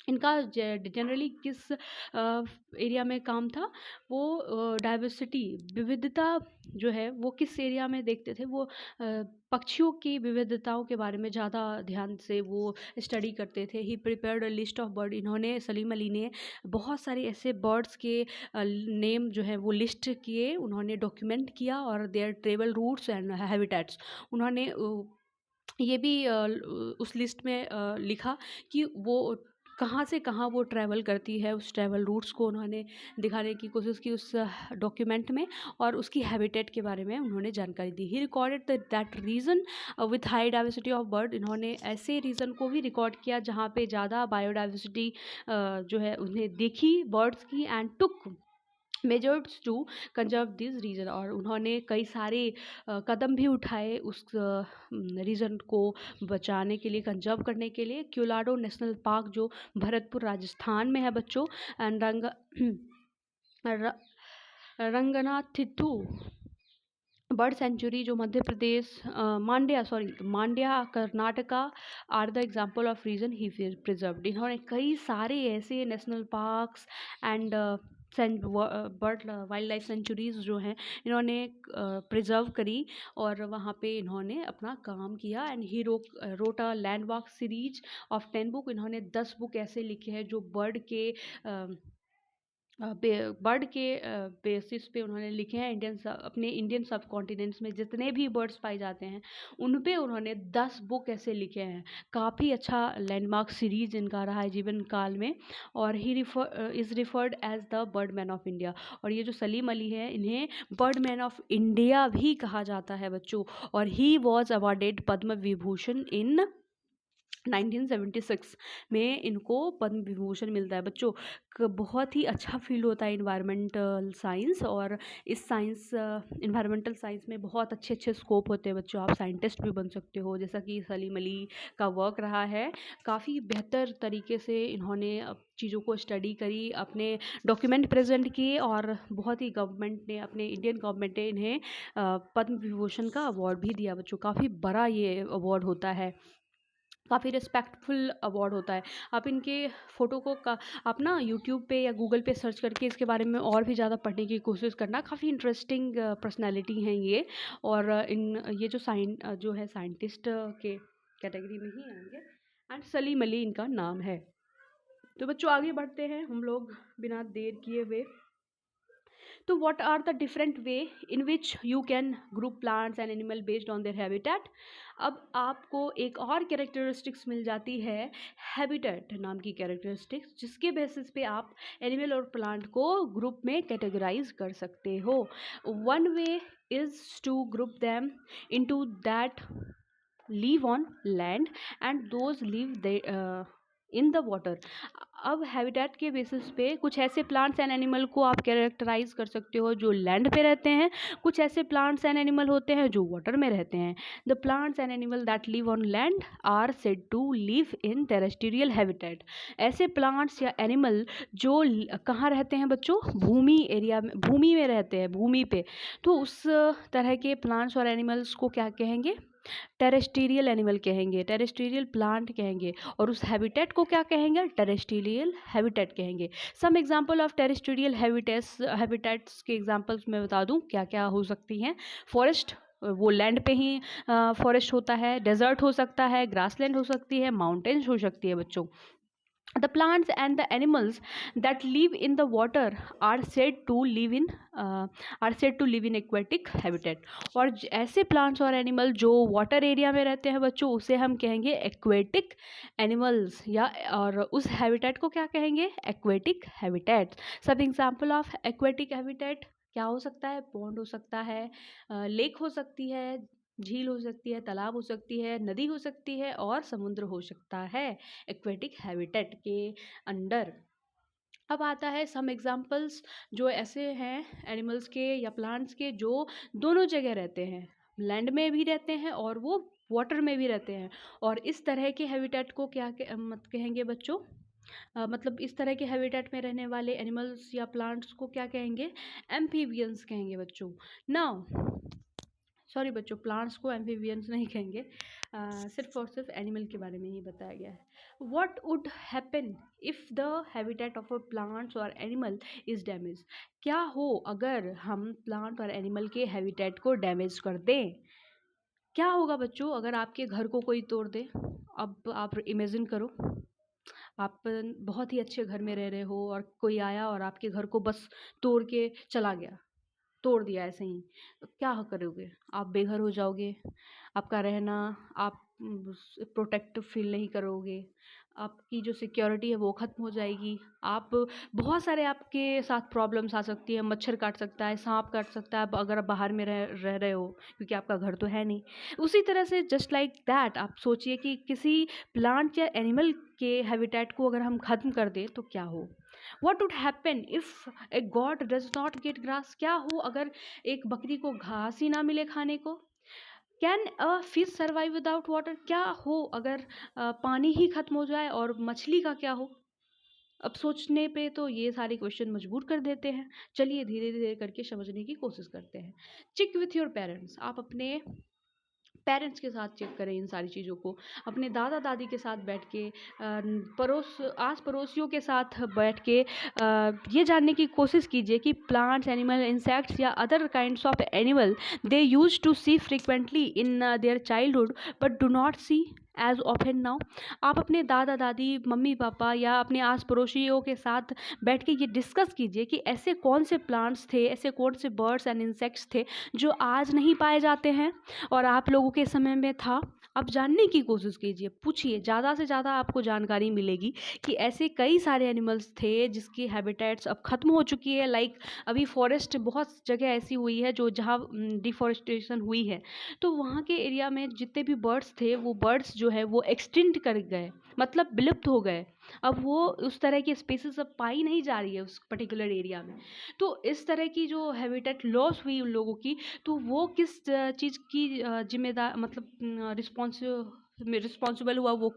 [SPEAKER 1] इनका जनरली किस एरिया में काम था, वो डाइवर्सिटी, विविधता जो है वो किस एरिया में देखते थे, वो पक्षियों की विविधताओं के बारे में ज़्यादा ध्यान से वो स्टडी करते थे। He prepared a list of bird, इन्होंने सलीम अली ने बहुत सारे ऐसे बर्ड्स के नेम जो है वो लिस्ट किए, उन्होंने डॉक्यूमेंट किया, और their travel routes and habitats, उन्होंने ये भी उस लिस्ट में लिखा कि वो कहाँ से कहाँ वो ट्रैवल करती है, उस ट्रैवल रूट्स को उन्होंने दिखाने की कोशिश की उस डॉक्यूमेंट में, और उसकी हैबिटेट के बारे में उन्होंने जानकारी दी। He recorded that region with high diversity of bird, इन्होंने ऐसे रीजन को भी रिकॉर्ड किया जहाँ पे ज़्यादा बायोडाइवर्सिटी जो है उन्हें देखी बर्ड्स की, and took measures to conserve this region, और उन्होंने कई सारे कदम भी उठाए उस रीजन को बचाने के लिए, कंजर्व करने के लिए। क्योलाडो नेशनल पार्क जो भरतपुर राजस्थान में है बच्चों, एंड रंगनाथिट्टू बर्ड सेंचुरी जो Madhya Pradesh, Mandya Karnataka are the example of region he preserved. इन्होंने कई सारे ऐसे national parks and bird wildlife sanctuaries जो हैं इन्होंने प्रिजर्व करी, और वहाँ पे इन्होंने अपना काम किया। And he wrote a landmark series of 10 book, इन्होंने 10 बुक ऐसे लिखे हैं जो बर्ड के बेसिस पे उन्होंने लिखे हैं। अपने इंडियन सब कॉन्टिनेंट्स में जितने भी बर्ड्स पाए जाते हैं उन पे उन्होंने 10 बुक ऐसे लिखे हैं। काफ़ी अच्छा लैंडमार्क सीरीज इनका रहा है जीवन काल में, और he is referred as the bird man of India. और ये जो सलीम अली है इन्हें बर्ड मैन ऑफ इंडिया भी कहा जाता है बच्चों, और he was awarded Padma Vibhushan इन 1976 में इनको पद्म विभूषण मिलता है बच्चों। बहुत ही अच्छा फील होता है इन्वायरमेंटल साइंस, और इस इन्वायरमेंटल साइंस में बहुत अच्छे अच्छे स्कोप होते हैं बच्चों, आप साइंटिस्ट भी बन सकते हो, जैसा कि सलीम अली का वर्क रहा है। काफ़ी बेहतर तरीके से इन्होंने चीज़ों को स्टडी करी, अपने डॉक्यूमेंट प्रेजेंट किए, और बहुत ही गवर्नमेंट ने, अपने इंडियन गवर्नमेंट ने इन्हें पद्म विभूषण का अवार्ड भी दिया बच्चों। काफ़ी बड़ा ये अवार्ड होता है, काफ़ी रिस्पेक्टफुल अवार्ड होता है। आप इनके फ़ोटो को आप ना यूट्यूब पे या गूगल पे सर्च करके इसके बारे में और भी ज़्यादा पढ़ने की कोशिश करना, काफ़ी इंटरेस्टिंग पर्सनैलिटी हैं ये। और ये जो है साइंटिस्ट के कैटेगरी में ही आएंगे, एंड सलीम अली इनका नाम है। तो बच्चों आगे बढ़ते हैं हम लोग बिना देर किए हुए। तो what are the different way in which you can group plants and animal based on their habitat. अब आपको एक और कैरेक्टरिस्टिक्स मिल जाती है हैबिटेट नाम की कैरेक्टरिस्टिक्स, जिसके बेसिस पे आप एनिमल और प्लांट को ग्रुप में कैटेगराइज कर सकते हो। One way is to group them into that live on land and those live in the water। अब हैबिटेट के बेसिस पे कुछ ऐसे प्लांट्स एंड एनिमल को आप कैरेक्टराइज कर सकते हो जो लैंड पे रहते हैं, कुछ ऐसे प्लांट्स एंड एनिमल होते हैं जो वाटर में रहते हैं। The plants and animal that live on land are said to live in terrestrial habitat. ऐसे प्लांट्स या एनिमल जो कहाँ रहते हैं बच्चों, भूमि एरिया में, भूमि में रहते हैं, भूमि पे। तो उस तरह के प्लांट्स और एनिमल्स को क्या कहेंगे, टेरेस्ट्रियल एनिमल कहेंगे, टेरेस्ट्रियल प्लांट कहेंगे, और उस हैबिटेट को क्या कहेंगे, टेरेस्ट्रियल हैबिटेट कहेंगे। Some example of terrestrial habitats के एग्जांपल्स मैं बता दूं क्या क्या हो सकती हैं। फॉरेस्ट, वो लैंड पे ही फॉरेस्ट होता है, डेजर्ट हो सकता है, ग्रासलैंड हो सकती है, माउंटेन्स हो सकती है बच्चों। The plants and the animals that live in the water are said to live in aquatic habitat। और ऐसे प्लांट्स और एनिमल जो वाटर एरिया में रहते हैं बच्चों, उसे हम कहेंगे एक्वेटिक एनिमल्स, या और उस हैबिटेट को क्या कहेंगे, एक्वेटिक हैबिटेट। सब एग्जांपल ऑफ एक्वेटिक हैबिटेट क्या हो सकता है, पॉन्ड हो सकता है, लेक हो सकती है, झील हो सकती है, तालाब हो सकती है, नदी हो सकती है, और समुद्र हो सकता है एक्वेटिक हैबिटेट के अंडर। अब आता है सम एग्जांपल्स जो ऐसे हैं एनिमल्स के या प्लांट्स के जो दोनों जगह रहते हैं, लैंड में भी रहते हैं और वो वाटर में भी रहते हैं। और इस तरह के हैबिटेट को क्या मत कहेंगे बच्चों, मतलब इस तरह के हैबिटेट में रहने वाले एनिमल्स या प्लांट्स को क्या कहेंगे, एम्फीबियंस कहेंगे बच्चों। नाउ सॉरी बच्चों, प्लांट्स को एम्फीबियंस नहीं कहेंगे, सिर्फ और सिर्फ एनिमल के बारे में ही बताया गया है। What would happen if the habitat of a plants और एनिमल इज़ डैमेज। क्या हो अगर हम प्लांट और एनिमल के हैबिटेट को डैमेज कर दें। क्या होगा बच्चों अगर आपके घर को कोई तोड़ दे। अब आप इमेजिन करो, आप बहुत ही अच्छे घर में रह रहे हो और कोई आया और आपके घर को बस तोड़ के चला गया, तोड़ दिया ऐसे ही, तो क्या करोगे, आप बेघर हो जाओगे, आपका रहना, आप प्रोटेक्टिव फील नहीं करोगे, आपकी जो सिक्योरिटी है वो ख़त्म हो जाएगी, आप बहुत सारे आपके साथ प्रॉब्लम्स आ सकती है, मच्छर काट सकता है, सांप काट सकता है अगर आप बाहर में रह रहे हो, क्योंकि आपका घर तो है नहीं। उसी तरह से जस्ट लाइक दैट आप सोचिए कि किसी प्लांट या एनिमल के हैबिटेट को अगर हम ख़त्म कर दें तो क्या हो। What would happen if a goat does not get grass। क्या हो अगर एक बकरी को घास ही ना मिले खाने को। Can a fish survive without water. क्या हो अगर पानी ही खत्म हो जाए, और मछली का क्या हो। अब सोचने पे तो ये सारे क्वेश्चन मजबूर कर देते हैं। चलिए धीरे धीरे करके समझने की कोशिश करते हैं। Check with your parents. आप अपने पेरेंट्स के साथ चेक करें इन सारी चीज़ों को, अपने दादा दादी के साथ बैठ के, आस पड़ोसियों के साथ बैठ के ये जानने की कोशिश कीजिए कि प्लांट्स, एनिमल, इंसेक्ट्स या other kinds of animal they use to see frequently in their childhood but do not see as often now. आप अपने दादा दादी, मम्मी पापा या अपने आस पड़ोसियों के साथ बैठ के ये डिस्कस कीजिए कि ऐसे कौन से प्लांट्स थे, ऐसे कौन से बर्ड्स एंड इंसेक्ट्स थे जो आज नहीं पाए जाते हैं और आप लोगों के समय में था। आप जानने की कोशिश कीजिए, पूछिए, ज़्यादा से ज़्यादा आपको जानकारी मिलेगी कि ऐसे कई सारे एनिमल्स थे जिसकी हैबिटेट्स अब ख़त्म हो चुकी है। लाइक अभी फॉरेस्ट बहुत जगह ऐसी हुई है जो जहाँ डिफॉरेस्टेशन हुई है, तो वहाँ के एरिया में जितने भी बर्ड्स थे वो बर्ड्स जो है वो एक्सटिंक्ट कर गए, मतलब विलुप्त हो गए। अब वो उस तरह की स्पीसीज अब पाई नहीं जा रही है उस पर्टिकुलर एरिया में। तो इस तरह की जो हैबिटेट लॉस हुई उन लोगों की, तो वो किस चीज़ की जिम्मेदार, मतलब रिस्पॉन्सिबल हुआ वो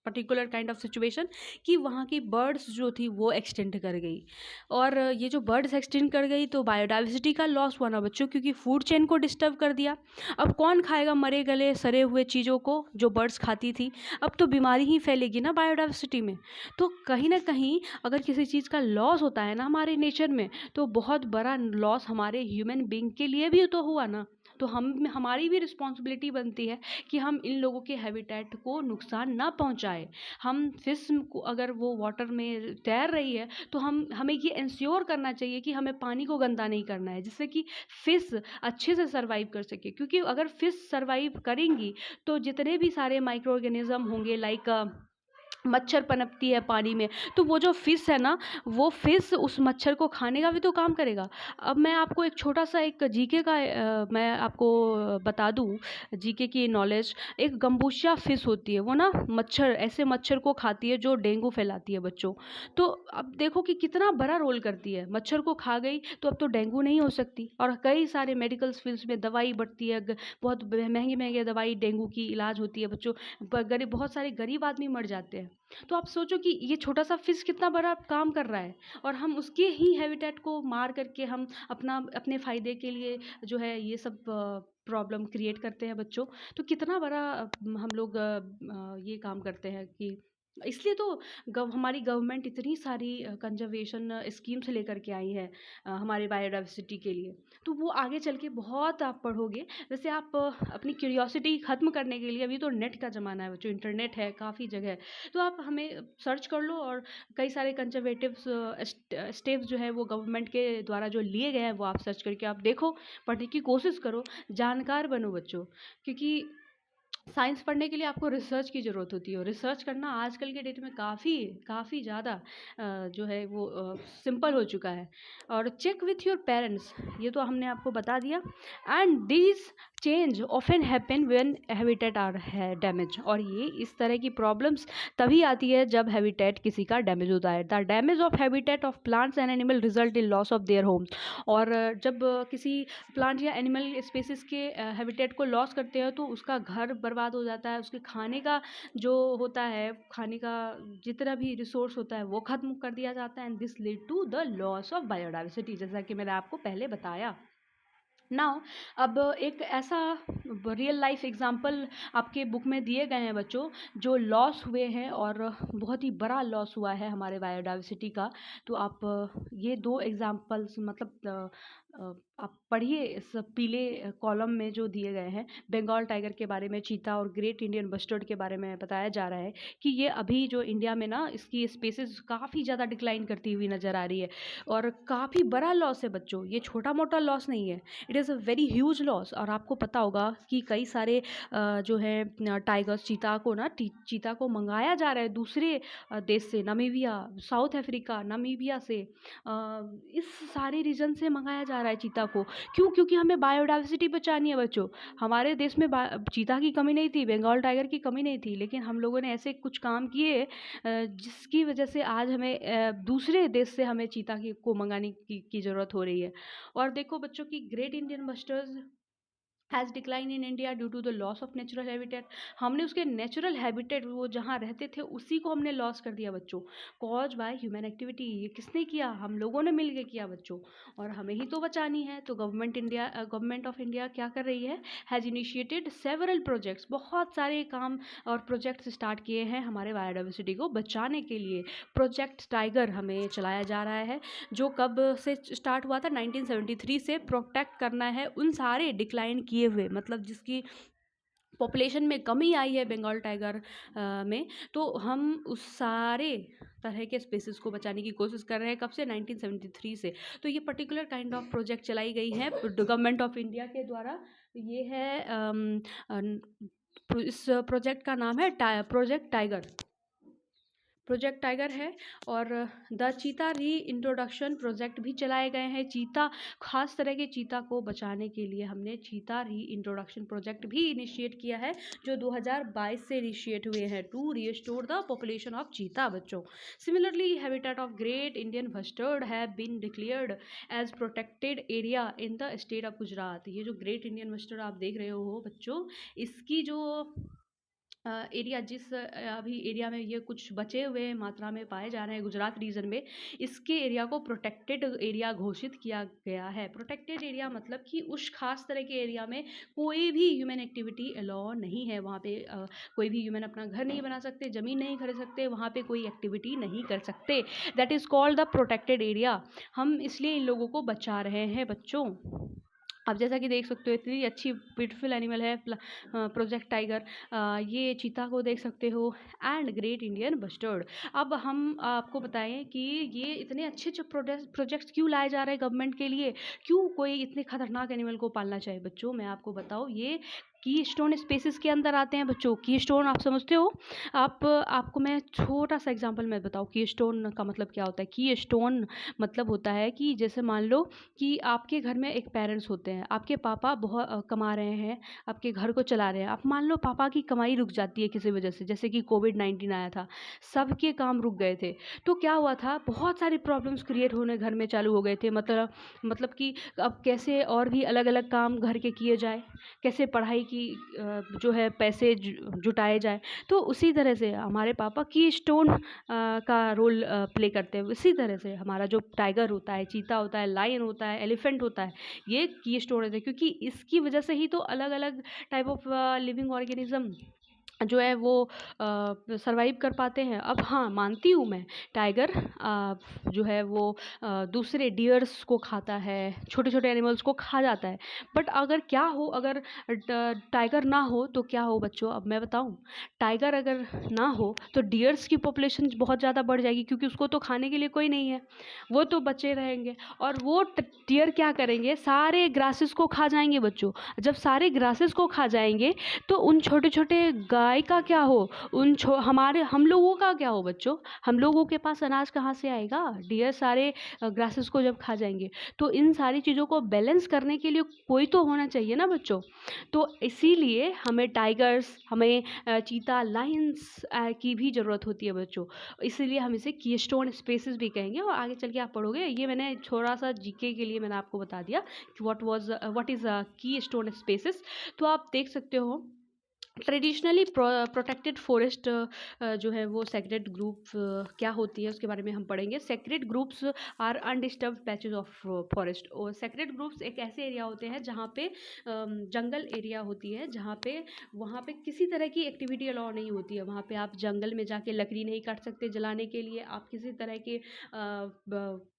[SPEAKER 1] पर्टिकुलर काइंड ऑफ सिचुएशन कि वहाँ की बर्ड्स जो थी वो एक्सटेंड कर गई। और ये जो बर्ड्स एक्सटेंड कर गई तो बायोडाइवर्सिटी का लॉस हुआ ना बच्चों, क्योंकि फूड चेन को डिस्टर्ब कर दिया। अब कौन खाएगा मरे गले सड़े हुए चीज़ों को जो बर्ड्स खाती थी। अब तो बीमारी ही फैलेगी ना बायोडाइवर्सिटी में। तो कहीं ना कहीं अगर किसी चीज़ का लॉस होता है ना हमारे नेचर में, तो बहुत बड़ा लॉस हमारे ह्यूमन बींग के लिए भी तो हुआ ना। तो हमारी भी रिस्पॉन्सिबिलिटी बनती है कि हम इन लोगों के हैबिटेट को नुकसान ना पहुंचाएं। हम फिश को अगर वो वाटर में तैर रही है तो हमें ये इंश्योर करना चाहिए कि हमें पानी को गंदा नहीं करना है, जिससे कि फिश अच्छे से सर्वाइव कर सके। क्योंकि अगर फिश सर्वाइव करेंगी तो जितने भी सारे माइक्रो ऑर्गेनिज्म होंगे, लाइक मच्छर पनपती है पानी में, तो वो जो फिश है ना, वो फिश उस मच्छर को खाने का भी तो काम करेगा। अब मैं आपको एक छोटा सा एक जीके का मैं आपको बता दूं, जीके की नॉलेज। एक गम्बूशिया फिश होती है, वो ना ऐसे मच्छर को खाती है जो डेंगू फैलाती है बच्चों। तो अब देखो कि कितना बड़ा रोल करती है, मच्छर को खा गई तो अब तो डेंगू नहीं हो सकती। और कई सारे मेडिकल फील्ड्स में दवाई बढ़ती है, बहुत महंगी महंगी दवाई डेंगू की इलाज होती है बच्चों। बहुत सारे गरीब आदमी मर जाते हैं। तो आप सोचो कि ये छोटा सा फिश कितना बड़ा काम कर रहा है, और हम उसके ही हैबिटेट को मार करके हम अपने फ़ायदे के लिए जो है ये सब प्रॉब्लम क्रिएट करते हैं बच्चों। तो कितना बड़ा हम लोग ये काम करते हैं कि इसलिए तो हमारी गवर्नमेंट इतनी सारी कंजर्वेशन स्कीम्स लेकर के आई है हमारे बायोडाइवर्सिटी के लिए। तो वो आगे चल के बहुत आप पढ़ोगे। वैसे आप अपनी क्यूरियोसिटी ख़त्म करने के लिए, अभी तो नेट का ज़माना है बच्चों, इंटरनेट है काफ़ी जगह, तो आप हमें सर्च कर लो और कई सारे कंजर्वेटिव स्टेप्स जो है वो गवर्नमेंट के द्वारा जो लिए गए हैं वो आप सर्च करके आप देखो, पढ़ने की कोशिश करो, जानकार बनो बच्चों। क्योंकि साइंस पढ़ने के लिए आपको रिसर्च की ज़रूरत होती है, और रिसर्च करना आजकल के डेट में काफ़ी ज़्यादा जो है वो सिंपल हो चुका है। और चेक विथ योर पेरेंट्स, ये तो हमने आपको बता दिया। And these change often happen when habitat are damage, और ये इस तरह की प्रॉब्लम्स तभी आती है जब हैबिटेट किसी का डैमेज होता है। The damage of habitat of plants and animal result in loss of their homes. और जब किसी प्लांट या एनिमल स्पेसिस के हैबिटेट को लॉस करते हैं तो उसका घर बर्बाद हो जाता है, उसके खाने का जो होता है, खाने का जितना भी रिसोर्स होता है वो ख़त्म कर दिया जाता है। And this lead to the loss of biodiversity, जैसा कि मैंने आपको पहले बताया। नाउ अब एक ऐसा रियल लाइफ एग्जांपल आपके बुक में दिए गए हैं बच्चों, जो लॉस हुए हैं और बहुत ही बड़ा लॉस हुआ है हमारे बायोडाइवर्सिटी का। तो आप ये दो एग्जांपल्स मतलब आप पढ़िए इस पीले कॉलम में जो दिए गए हैं। बंगाल टाइगर के बारे में, चीता और ग्रेट इंडियन बस्टर्ड के बारे में बताया जा रहा है कि ये अभी जो इंडिया में ना इसकी स्पेसिस काफ़ी ज़्यादा डिक्लाइन करती हुई नज़र आ रही है, और काफ़ी बड़ा लॉस है बच्चों, ये छोटा मोटा लॉस नहीं है, it is a very huge loss. और आपको पता होगा कि कई सारे जो है टाइगर्स, चीता को मंगाया जा रहा है दूसरे देश से, नामीबिया, साउथ अफ्रीका, नामीबिया से, इस सारे रीजन से मंगाया जा रहा है चीता को। क्यों? क्योंकि हमें बायोडाइवर्सिटी बचानी है बच्चों। हमारे देश में चीता की कमी नहीं थी, बंगाल टाइगर की कमी नहीं थी, लेकिन हम लोगों ने ऐसे कुछ काम किए जिसकी वजह से आज हमें दूसरे देश से हमें चीता को मंगाने की ज़रूरत हो रही है। और देखो बच्चों की great Indian bustards has decline in India due to the loss of natural habitat. हमने उसके नेचुरल हैबिटेट, वो जहाँ रहते थे उसी को हमने लॉस कर दिया बच्चों, कॉज बाय ह्यूमन एक्टिविटी। ये किसने किया? हम लोगों ने मिल के किया बच्चों, और हमें ही तो बचानी है। तो गवर्नमेंट ऑफ इंडिया क्या कर रही है? हैज़ इनिशिएटेड सेवरल प्रोजेक्ट्स, बहुत सारे काम और प्रोजेक्ट्स स्टार्ट किए हैं हमारे बायोडाइवर्सिटी को बचाने के लिए। प्रोजेक्ट टाइगर हमें चलाया जा रहा है, जो कब से स्टार्ट हुआ था? 1973 से। प्रोटेक्ट करना है उन सारे डिक्लाइन किए हुए, मतलब जिसकी पॉपुलेशन में कमी आई है बंगाल टाइगर में, तो हम उस सारे तरह के स्पेसिस को बचाने की कोशिश कर रहे हैं। कब से? 1973 से। तो ये पर्टिकुलर काइंड ऑफ प्रोजेक्ट चलाई गई है गवर्नमेंट ऑफ इंडिया के द्वारा। ये है इस प्रोजेक्ट का नाम है प्रोजेक्ट टाइगर है। और द चीता री इंट्रोडक्शन प्रोजेक्ट भी चलाए गए हैं। चीता, खास तरह के चीता को बचाने के लिए हमने चीता री इंट्रोडक्शन प्रोजेक्ट भी इनिशिएट किया है, जो 2022 से इनिशिएट हुए हैं, to restore the population of cheetah बच्चों। Similarly habitat of great Indian bustard have been declared as protected area in the state of Gujarat. ये जो ग्रेट इंडियन बस्टर्ड आप देख रहे हो बच्चों, इसकी जो एरिया, जिस अभी एरिया में ये कुछ बचे हुए मात्रा में पाए जा रहे हैं गुजरात रीजन में, इसके एरिया को प्रोटेक्टेड एरिया घोषित किया गया है। प्रोटेक्टेड एरिया मतलब कि उस खास तरह के एरिया में कोई भी ह्यूमन एक्टिविटी अलाउ नहीं है। वहाँ पे कोई भी ह्यूमन अपना घर नहीं बना सकते, ज़मीन नहीं खरीद सकते, वहाँ पे कोई एक्टिविटी नहीं कर सकते। That is called the protected area. हम इसलिए इन लोगों को बचा रहे हैं बच्चों। आप जैसा कि देख सकते हो इतनी अच्छी ब्यूटीफुल एनिमल है प्रोजेक्ट टाइगर। ये चीता को देख सकते हो एंड ग्रेट इंडियन बस्टर्ड। अब हम आपको बताएं कि ये इतने अच्छे अच्छे प्रोजेक्ट्स क्यों लाए जा रहे हैं गवर्नमेंट के लिए, क्यों कोई इतने खतरनाक एनिमल को पालना चाहिए। बच्चों मैं आपको बताऊं, ये की स्टोन स्पेसिस के अंदर आते हैं। बच्चों की स्टोन आप समझते हो, आपको मैं छोटा सा एग्जांपल मैं बताऊं की स्टोन का मतलब क्या होता है। की स्टोन मतलब होता है कि जैसे मान लो कि आपके घर में एक पेरेंट्स होते हैं, आपके पापा बहुत कमा रहे हैं, आपके घर को चला रहे हैं। आप मान लो पापा की कमाई रुक जाती है किसी वजह से, जैसे कि कोविड-19 आया था, सबके काम रुक गए थे। तो क्या हुआ था, बहुत सारी प्रॉब्लम्स क्रिएट होने घर में चालू हो गए थे। मतलब कि अब कैसे और भी अलग अलग काम घर के किए जाए, कैसे पढ़ाई की जो है पैसे जुटाए जाए। तो उसी तरह से हमारे पापा की स्टोन का रोल प्ले करते हैं। इसी तरह से हमारा जो टाइगर होता है, चीता होता है, लायन होता है, एलिफेंट होता है, ये की स्टोन होते हैं, क्योंकि इसकी वजह से ही तो अलग अलग टाइप ऑफ लिविंग ऑर्गेनिज्म जो है वो सर्वाइव कर पाते हैं। अब हाँ, मानती हूँ मैं, टाइगर जो है वो दूसरे डियर्स को खाता है, छोटे छोटे एनिमल्स को खा जाता है। बट अगर क्या हो, अगर टाइगर ना हो तो क्या हो बच्चों, अब मैं बताऊँ। टाइगर अगर ना हो तो डियर्स की पॉपुलेशन बहुत ज़्यादा बढ़ जाएगी, क्योंकि उसको तो खाने के लिए कोई नहीं है, वो तो बचे रहेंगे। और वो डियर क्या करेंगे, सारे ग्रासेस को खा जाएंगे बच्चों। जब सारे ग्रासेस को खा जाएंगे तो उन छोटे छोटे गाय का क्या हो, हमारे हम लोगों का क्या हो बच्चों। हम लोगों के पास अनाज कहाँ से आएगा, डियर सारे ग्रासेस को जब खा जाएंगे। तो इन सारी चीज़ों को बैलेंस करने के लिए कोई तो होना चाहिए ना बच्चों। तो इसीलिए हमें टाइगर्स, हमें चीता, लायंस की भी ज़रूरत होती है बच्चों। इसीलिए हम इसे कीस्टोन स्पेसिस भी कहेंगे, और आगे चल के आप पढ़ोगे। ये मैंने थोड़ा सा जीके के लिए मैंने आपको बता दिया कि व्हाट इज़ की स्टोन स्पेसिस। तो आप देख सकते हो ट्रेडिशनली प्रोटेक्टेड फॉरेस्ट जो है वो सेक्रेड ग्रुप क्या होती है उसके बारे में हम पढ़ेंगे। Sacred groups are undisturbed patches of forest. और सेक्रेड ग्रुप्स एक ऐसे एरिया होते हैं जहाँ पे जंगल एरिया होती है, जहाँ पे वहाँ पे किसी तरह की एक्टिविटी अलाउ नहीं होती है। वहाँ पे आप जंगल में जाके लकड़ी नहीं काट सकते जलाने के लिए। आप किसी तरह के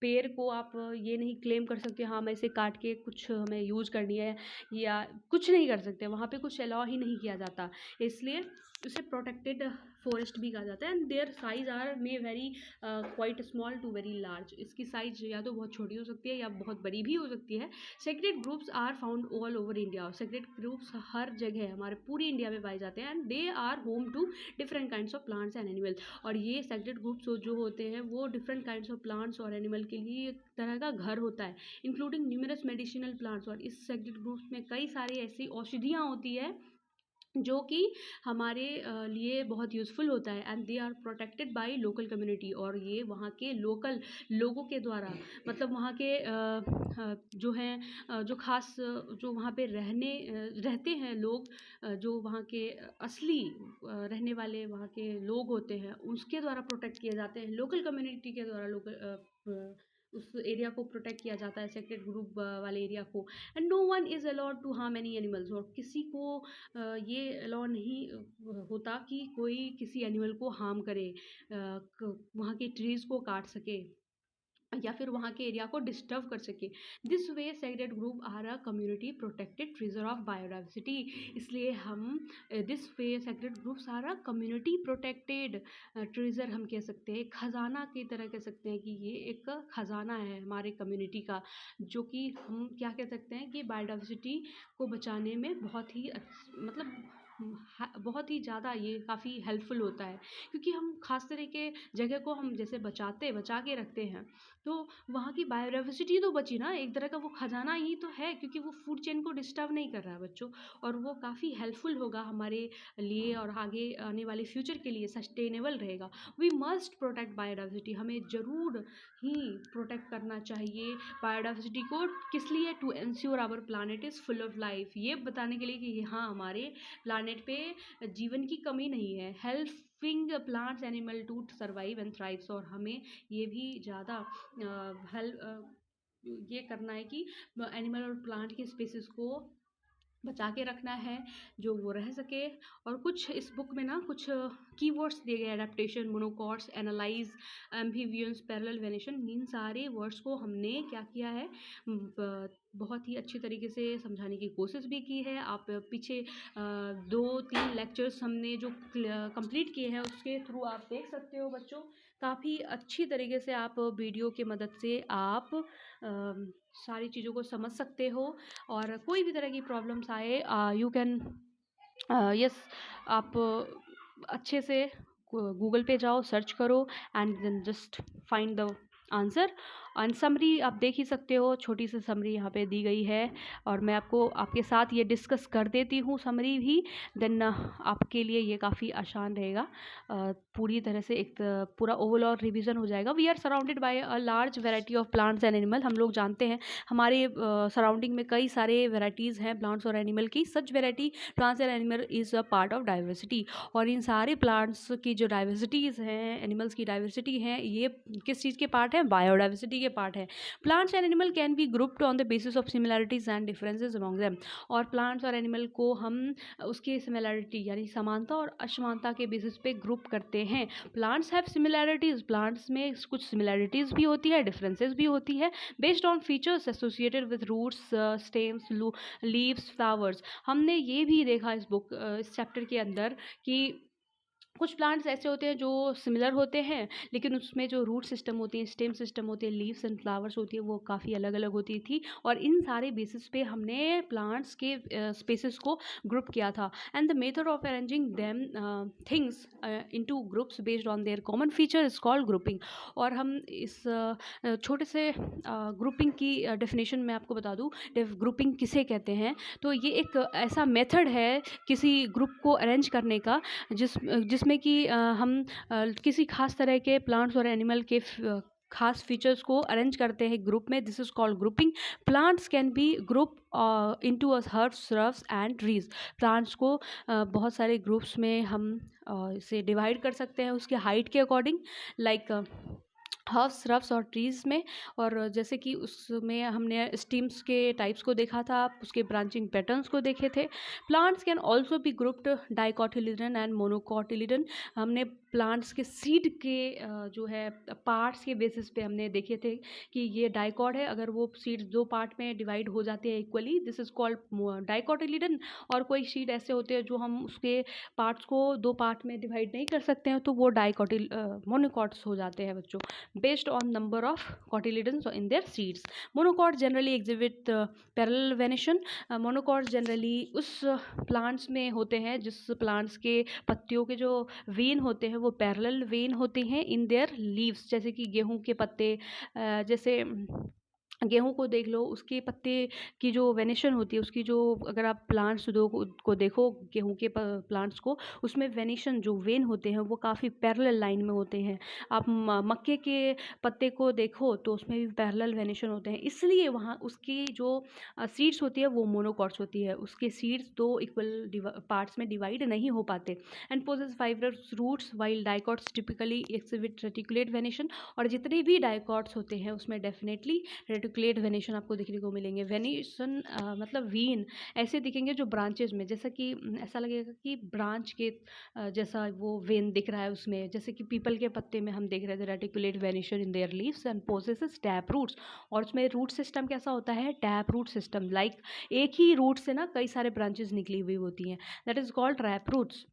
[SPEAKER 1] पेड़ को आप ये नहीं क्लेम कर सकते, हाँ मैं इसे काट के कुछ हमें यूज करनी है, या कुछ नहीं कर सकते। वहाँ पे कुछ अलाउ ही नहीं किया जाता, इसलिए उसे प्रोटेक्टेड फॉरेस्ट भी कहा जाता है। And their size are may very quite small to very large. इसकी साइज या तो बहुत छोटी हो सकती है या बहुत बड़ी भी हो सकती है। Sacred groups are found all over India. Sacred groups हर जगह हमारे पूरी इंडिया में पाए जाते हैं। And they are home to different kinds of plants and animal. और ये सेक्रेड ग्रुप्स जो होते हैं वो डिफरेंट काइंड्स ऑफ प्लांट्स और एनिमल के लिए एक तरह का घर होता है, इंक्लूडिंग न्यूमरस मेडिसिनल प्लांट्स। और इस सेक्रेड ग्रुप्स में कई सारी ऐसी औषधियाँ होती है जो कि हमारे लिए बहुत यूज़फुल होता है। And they are protected by local community. और ये वहाँ के लोकल लोगों के द्वारा, मतलब वहाँ के जो हैं जो खास जो वहाँ पे रहते हैं लोग, जो वहाँ के असली रहने वाले वहाँ के लोग होते हैं, उसके द्वारा प्रोटेक्ट किए जाते हैं। लोकल कम्युनिटी के द्वारा उस एरिया को प्रोटेक्ट किया जाता है, सेक्रेड ग्रुप वाले एरिया को। And no one is allowed to harm any animals. और किसी को ये अलाउ नहीं होता कि कोई किसी एनिमल को हार्म करे, वहाँ के ट्रीज़ को काट सके या फिर वहाँ के एरिया को डिस्टर्ब कर सके। This way sacred group are a community protected treasure of biodiversity. इसलिए हम this way sacred groups are a community protected treasure हम कह सकते हैं, खजाना की तरह कह सकते हैं कि ये एक खजाना है हमारे कम्युनिटी का, जो कि हम क्या कह सकते हैं कि बायोडाइवर्सिटी को बचाने में बहुत ही मतलब बहुत ही ज़्यादा ये काफ़ी हेल्पफुल होता है। क्योंकि हम खास तरह के जगह को हम जैसे बचा के रखते हैं, तो वहाँ की बायोडाइवर्सिटी तो बची ना, एक तरह का वो खजाना ही तो है, क्योंकि वो फूड चेन को डिस्टर्ब नहीं कर रहा है बच्चों। और वो काफ़ी हेल्पफुल होगा हमारे लिए, और आगे आने वाले फ्यूचर के लिए सस्टेनेबल रहेगा। We must protect biodiversity. हमें ज़रूर ही प्रोटेक्ट करना चाहिए बायोडाइवर्सिटी को। किस लिए? To ensure our planet is full of life. ये बताने के लिए कि हाँ, हमारे प्लानट पे जीवन की कमी नहीं है। Helping plants animal to survive and thrives. और हमें ये भी ज़्यादा ये करना है कि एनिमल और प्लांट की स्पीसीज़ को बचा के रखना है, जो वो रह सके। और कुछ इस बुक में ना कुछ कीवर्ड्स दिए गए, adaptation, monocots, analyse, amphibians, parallel venation. इन सारे वर्ड्स को हमने क्या किया है, बहुत ही अच्छी तरीके से समझाने की कोशिश भी की है। आप पीछे 2-3 लेक्चर्स हमने जो कंप्लीट किए हैं उसके थ्रू आप देख सकते हो बच्चों। काफ़ी अच्छी तरीके से आप वीडियो की मदद से आप सारी चीज़ों को समझ सकते हो, और कोई भी तरह की प्रॉब्लम्स आए यू कैन यस आप अच्छे से गूगल पे जाओ, सर्च करो and then just find the answer. And summary आप देख ही सकते हो, छोटी सी समरी यहाँ पे दी गई है, और मैं आपको आपके साथ ये डिस्कस कर देती हूँ समरी भी, देन आपके लिए ये काफ़ी आसान रहेगा। पूरी तरह से एक पूरा ओवरऑल रिवीजन हो जाएगा। We are surrounded by a large variety of plants and animal. हम लोग जानते हैं हमारे सराउंडिंग में कई सारे वेराइटीज़ हैं प्लांट्स और एनिमल की। Such variety plants and animal is a part of diversity. और इन सारे प्लांट्स की जो डाइवर्सिटीज़ हैं, एनिमल्स की डाइवर्सिटी हैं, ये किस चीज़ के पार्ट है? बायोडाइवर्सिटी के पार्ट है। Plants and animal can be grouped on the basis of similarities and differences among them. और प्लांट्स और एनिमल को हम उसकी सिमिलैरिटी यानी समानता और असमानता के बेसिस पे ग्रुप करते हैं। प्लांट्स हैव सिमिलैरिटीज, प्लांट्स में कुछ सिमिलैरिटीज भी होती है, डिफरेंसेस भी होती है, based on features associated with roots, stems, leaves, flowers. हमने ये भी देखा इस चैप्टर के अंदर कि कुछ प्लांट्स ऐसे होते हैं जो सिमिलर होते हैं, लेकिन उसमें जो रूट सिस्टम होती है, स्टेम सिस्टम होती है, लीव्स एंड फ्लावर्स होती है, वो काफ़ी अलग अलग होती थी। और इन सारे बेसिस पे हमने प्लांट्स के स्पेसिस को ग्रुप किया था। And the method of arranging them things into groups based on their common feature is called grouping. और हम इस छोटे से ग्रुपिंग की डेफिनेशन मैं आपको बता दूँ, ग्रुपिंग किसे कहते हैं। तो ये एक ऐसा मेथड है किसी ग्रुप को अरेंज करने का जिसमें कि हम किसी खास तरह के प्लांट्स और एनिमल के खास फीचर्स को अरेंज करते हैं ग्रुप में। This is called grouping. Plants can B group into a herbs, shrubs and trees. Plants को बहुत सारे ग्रुप्स में हम इसे डिवाइड कर सकते हैं उसके हाइट के अकॉर्डिंग, लाइक हर्ब्स, श्रब्स और ट्रीज़ में। और जैसे कि उसमें हमने स्टीम्स के टाइप्स को देखा था, उसके ब्रांचिंग पैटर्न्स को देखे थे। Plants can also be grouped dicotyledon and monocotyledon. हमने प्लांट्स के सीड के जो है पार्ट्स के बेसिस पे हमने देखे थे कि ये डाइकॉट है, अगर वो सीड्स 2 पार्ट में डिवाइड हो जाते हैं equally, this is called dicotyledon. और कोई सीड ऐसे होते हैं जो हम उसके पार्ट्स को 2 पार्ट में डिवाइड नहीं कर सकते हैं, तो वो मोनोकॉट्स हो जाते हैं बच्चों, based on number of cotyledons in their seeds. Monocots generally exhibit parallel venation. Monocots generally उस प्लांट्स में होते हैं जिस प्लांट्स के पत्तियों के जो वेन होते हैं वो पैरेलल वेन होते हैं इन देयर लीव्स। जैसे कि गेहूं के पत्ते, जैसे गेहूं को देख लो, उसके पत्ते की जो वेनेशन होती है, उसकी जो अगर आप प्लांट्स को देखो गेहूं के प्लांट्स को, उसमें वेनेशन जो वेन होते हैं वो काफ़ी पैरेलल लाइन में होते हैं। आप मक्के के पत्ते को देखो तो उसमें भी पैरेलल वेनेशन होते हैं, इसलिए वहाँ उसकी जो सीड्स होती है वो मोनोकॉट्स होती है, उसके सीड्स 2 इक्वल पार्ट्स में डिवाइड नहीं हो पाते। And possess fibrous roots while dicots typically exhibit reticulate venation. और जितने भी डाइकॉट्स होते हैं उसमें डेफिनेटली रेटिकुलेट वेनेशन आपको देखने को मिलेंगे। वेनेशन मतलब वीन ऐसे दिखेंगे जो ब्रांचेज में, जैसा कि ऐसा लगेगा कि ब्रांच के जैसा वो वेन दिख रहा है उसमें, जैसे कि पीपल के पत्ते में हम देख रहे थे reticulate venation in their leaves and possesses tap roots. और उसमें रूट सिस्टम कैसा होता है? टैप रूट सिस्टम, लाइक एक ही रूट से ना कई सारे ब्रांचेज निकली हुई होती हैं, that is called tap roots.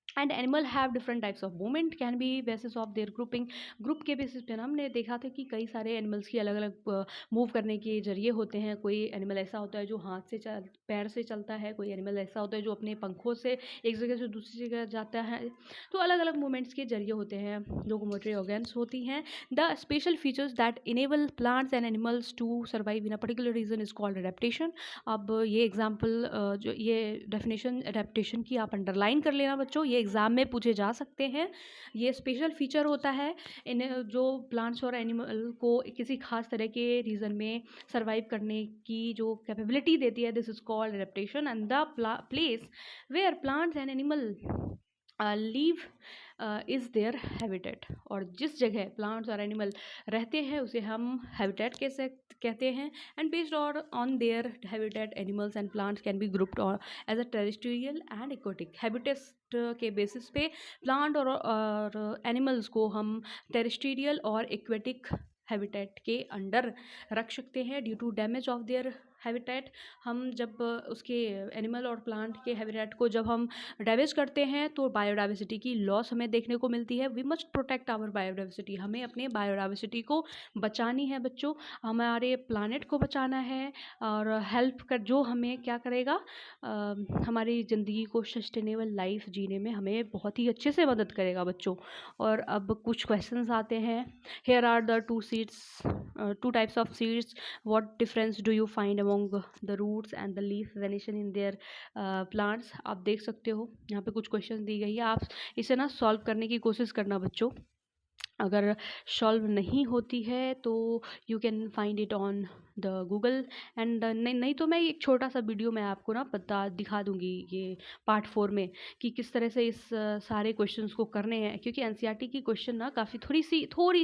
[SPEAKER 1] And animal have different types of movement can be basis of their grouping. Group के बेसिस पे ना हमने देखा था कि कई सारे एनिमल्स की अलग अलग मूव करने के जरिए होते हैं। कोई एनिमल ऐसा होता है जो हाथ से पैर से चलता है, कोई एनिमल ऐसा होता है जो अपने पंखों से एक जगह से दूसरी जगह जाता है। तो अलग अलग मूवमेंट्स के जरिए होते हैं, लोकोमोटरी ऑर्गन्स होती हैं। The special features that enable plants and animals to survive in a particular region is called adaptation. अब ये एग्जाम्पल जो ये डेफिनेशन अडेप्टेशन की आप अंडरलाइन कर लेना बच्चों, ये एग्ज़ाम में पूछे जा सकते हैं। ये स्पेशल फीचर होता है इन जो प्लांट्स और एनिमल को किसी खास तरह के रीजन में सर्वाइव करने की जो कैपेबिलिटी देती है, this is called adaptation. And the place where plants and animal live is their habitat. और जिस जगह प्लांट्स और एनिमल रहते हैं उसे हम हैबिटेट कैसे कहते हैं। And based on their habitat animals and plants can be grouped as a terrestrial and aquatic. Habitats के बेसिस पे प्लांट और एनिमल्स को हम टेरेस्ट्रियल और एक्वेटिक हैबिटेट के अंडर रख सकते हैं due to damage of their habitat. हम जब उसके एनिमल और प्लांट के हैबिटेट को जब हम डैमेज करते हैं तो बायोडाइवर्सिटी की लॉस हमें देखने को मिलती है। We must protect our biodiversity, हमें अपने बायोडाइवर्सिटी को बचानी है बच्चों, हमारे प्लानट को बचाना है। और हेल्प कर जो हमें क्या करेगा, हमारी ज़िंदगी को सस्टेनेबल लाइफ जीने में हमें बहुत ही अच्छे से मदद करेगा बच्चों। और अब कुछ क्वेश्चंस आते हैं। Here are the two types of seeds, what difference do you find among the roots and the leaf venation in their plants. आप देख सकते हो यहाँ पे कुछ क्वेश्चन दी गई है, आप इसे ना सॉल्व करने की कोशिश करना बच्चों। अगर सॉल्व नहीं होती है तो you can find it on the Google and नहीं तो मैं एक छोटा सा वीडियो मैं आपको ना दिखा दूंगी ये पार्ट 4 में कि किस तरह से इस सारे क्वेश्चंस को करने हैं, क्योंकि एनसीईआरटी की क्वेश्चन ना काफ़ी थोड़ी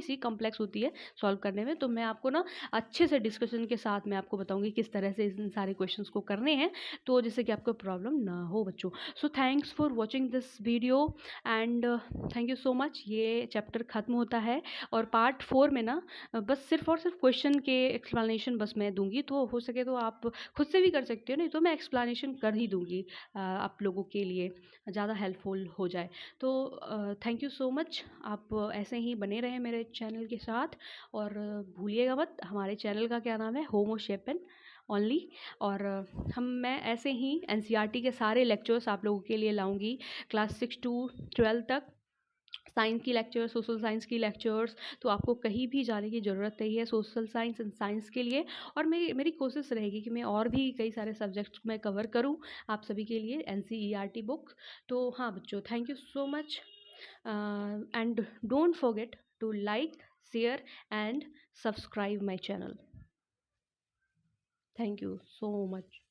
[SPEAKER 1] सी कॉम्प्लेक्स होती है सॉल्व करने में। तो मैं आपको ना अच्छे से डिस्कशन के साथ मैं आपको बताऊंगी किस तरह से इन सारे क्वेश्चंस को करने हैं, तो जिससे कि आपको प्रॉब्लम ना हो बच्चों। So thanks for watching this video and thank you so much. ये चैप्टर ख़त्म होता है और पार्ट 4 में ना बस सिर्फ और सिर्फ क्वेश्चन के एक्सप्लेनेशन बस मैं दूंगी, तो हो सके तो आप खुद से भी कर सकते हो, नहीं तो मैं एक्सप्लेनेशन कर ही दूंगी आप लोगों के लिए, ज़्यादा हेल्पफुल हो जाए। तो थैंक यू सो मच, आप ऐसे ही बने रहें मेरे चैनल के साथ। और भूलिएगा मत हमारे चैनल का क्या नाम है, होमो शेपन ओनली। और मैं ऐसे ही एनसीईआरटी के सारे लेक्चर्स आप लोगों के लिए लाऊंगी क्लास 6 to 12 तक। साइंस की लेक्चर्स, सोशल साइंस की लेक्चर्स, तो आपको कहीं भी जाने की ज़रूरत नहीं है सोशल साइंस एंड साइंस के लिए। और मेरी कोशिश रहेगी कि मैं और भी कई सारे सब्जेक्ट्स मैं कवर करूं आप सभी के लिए एनसीईआरटी बुक। तो हाँ बच्चों, thank you so much and don't forget to like, share and subscribe my channel. Thank you so much.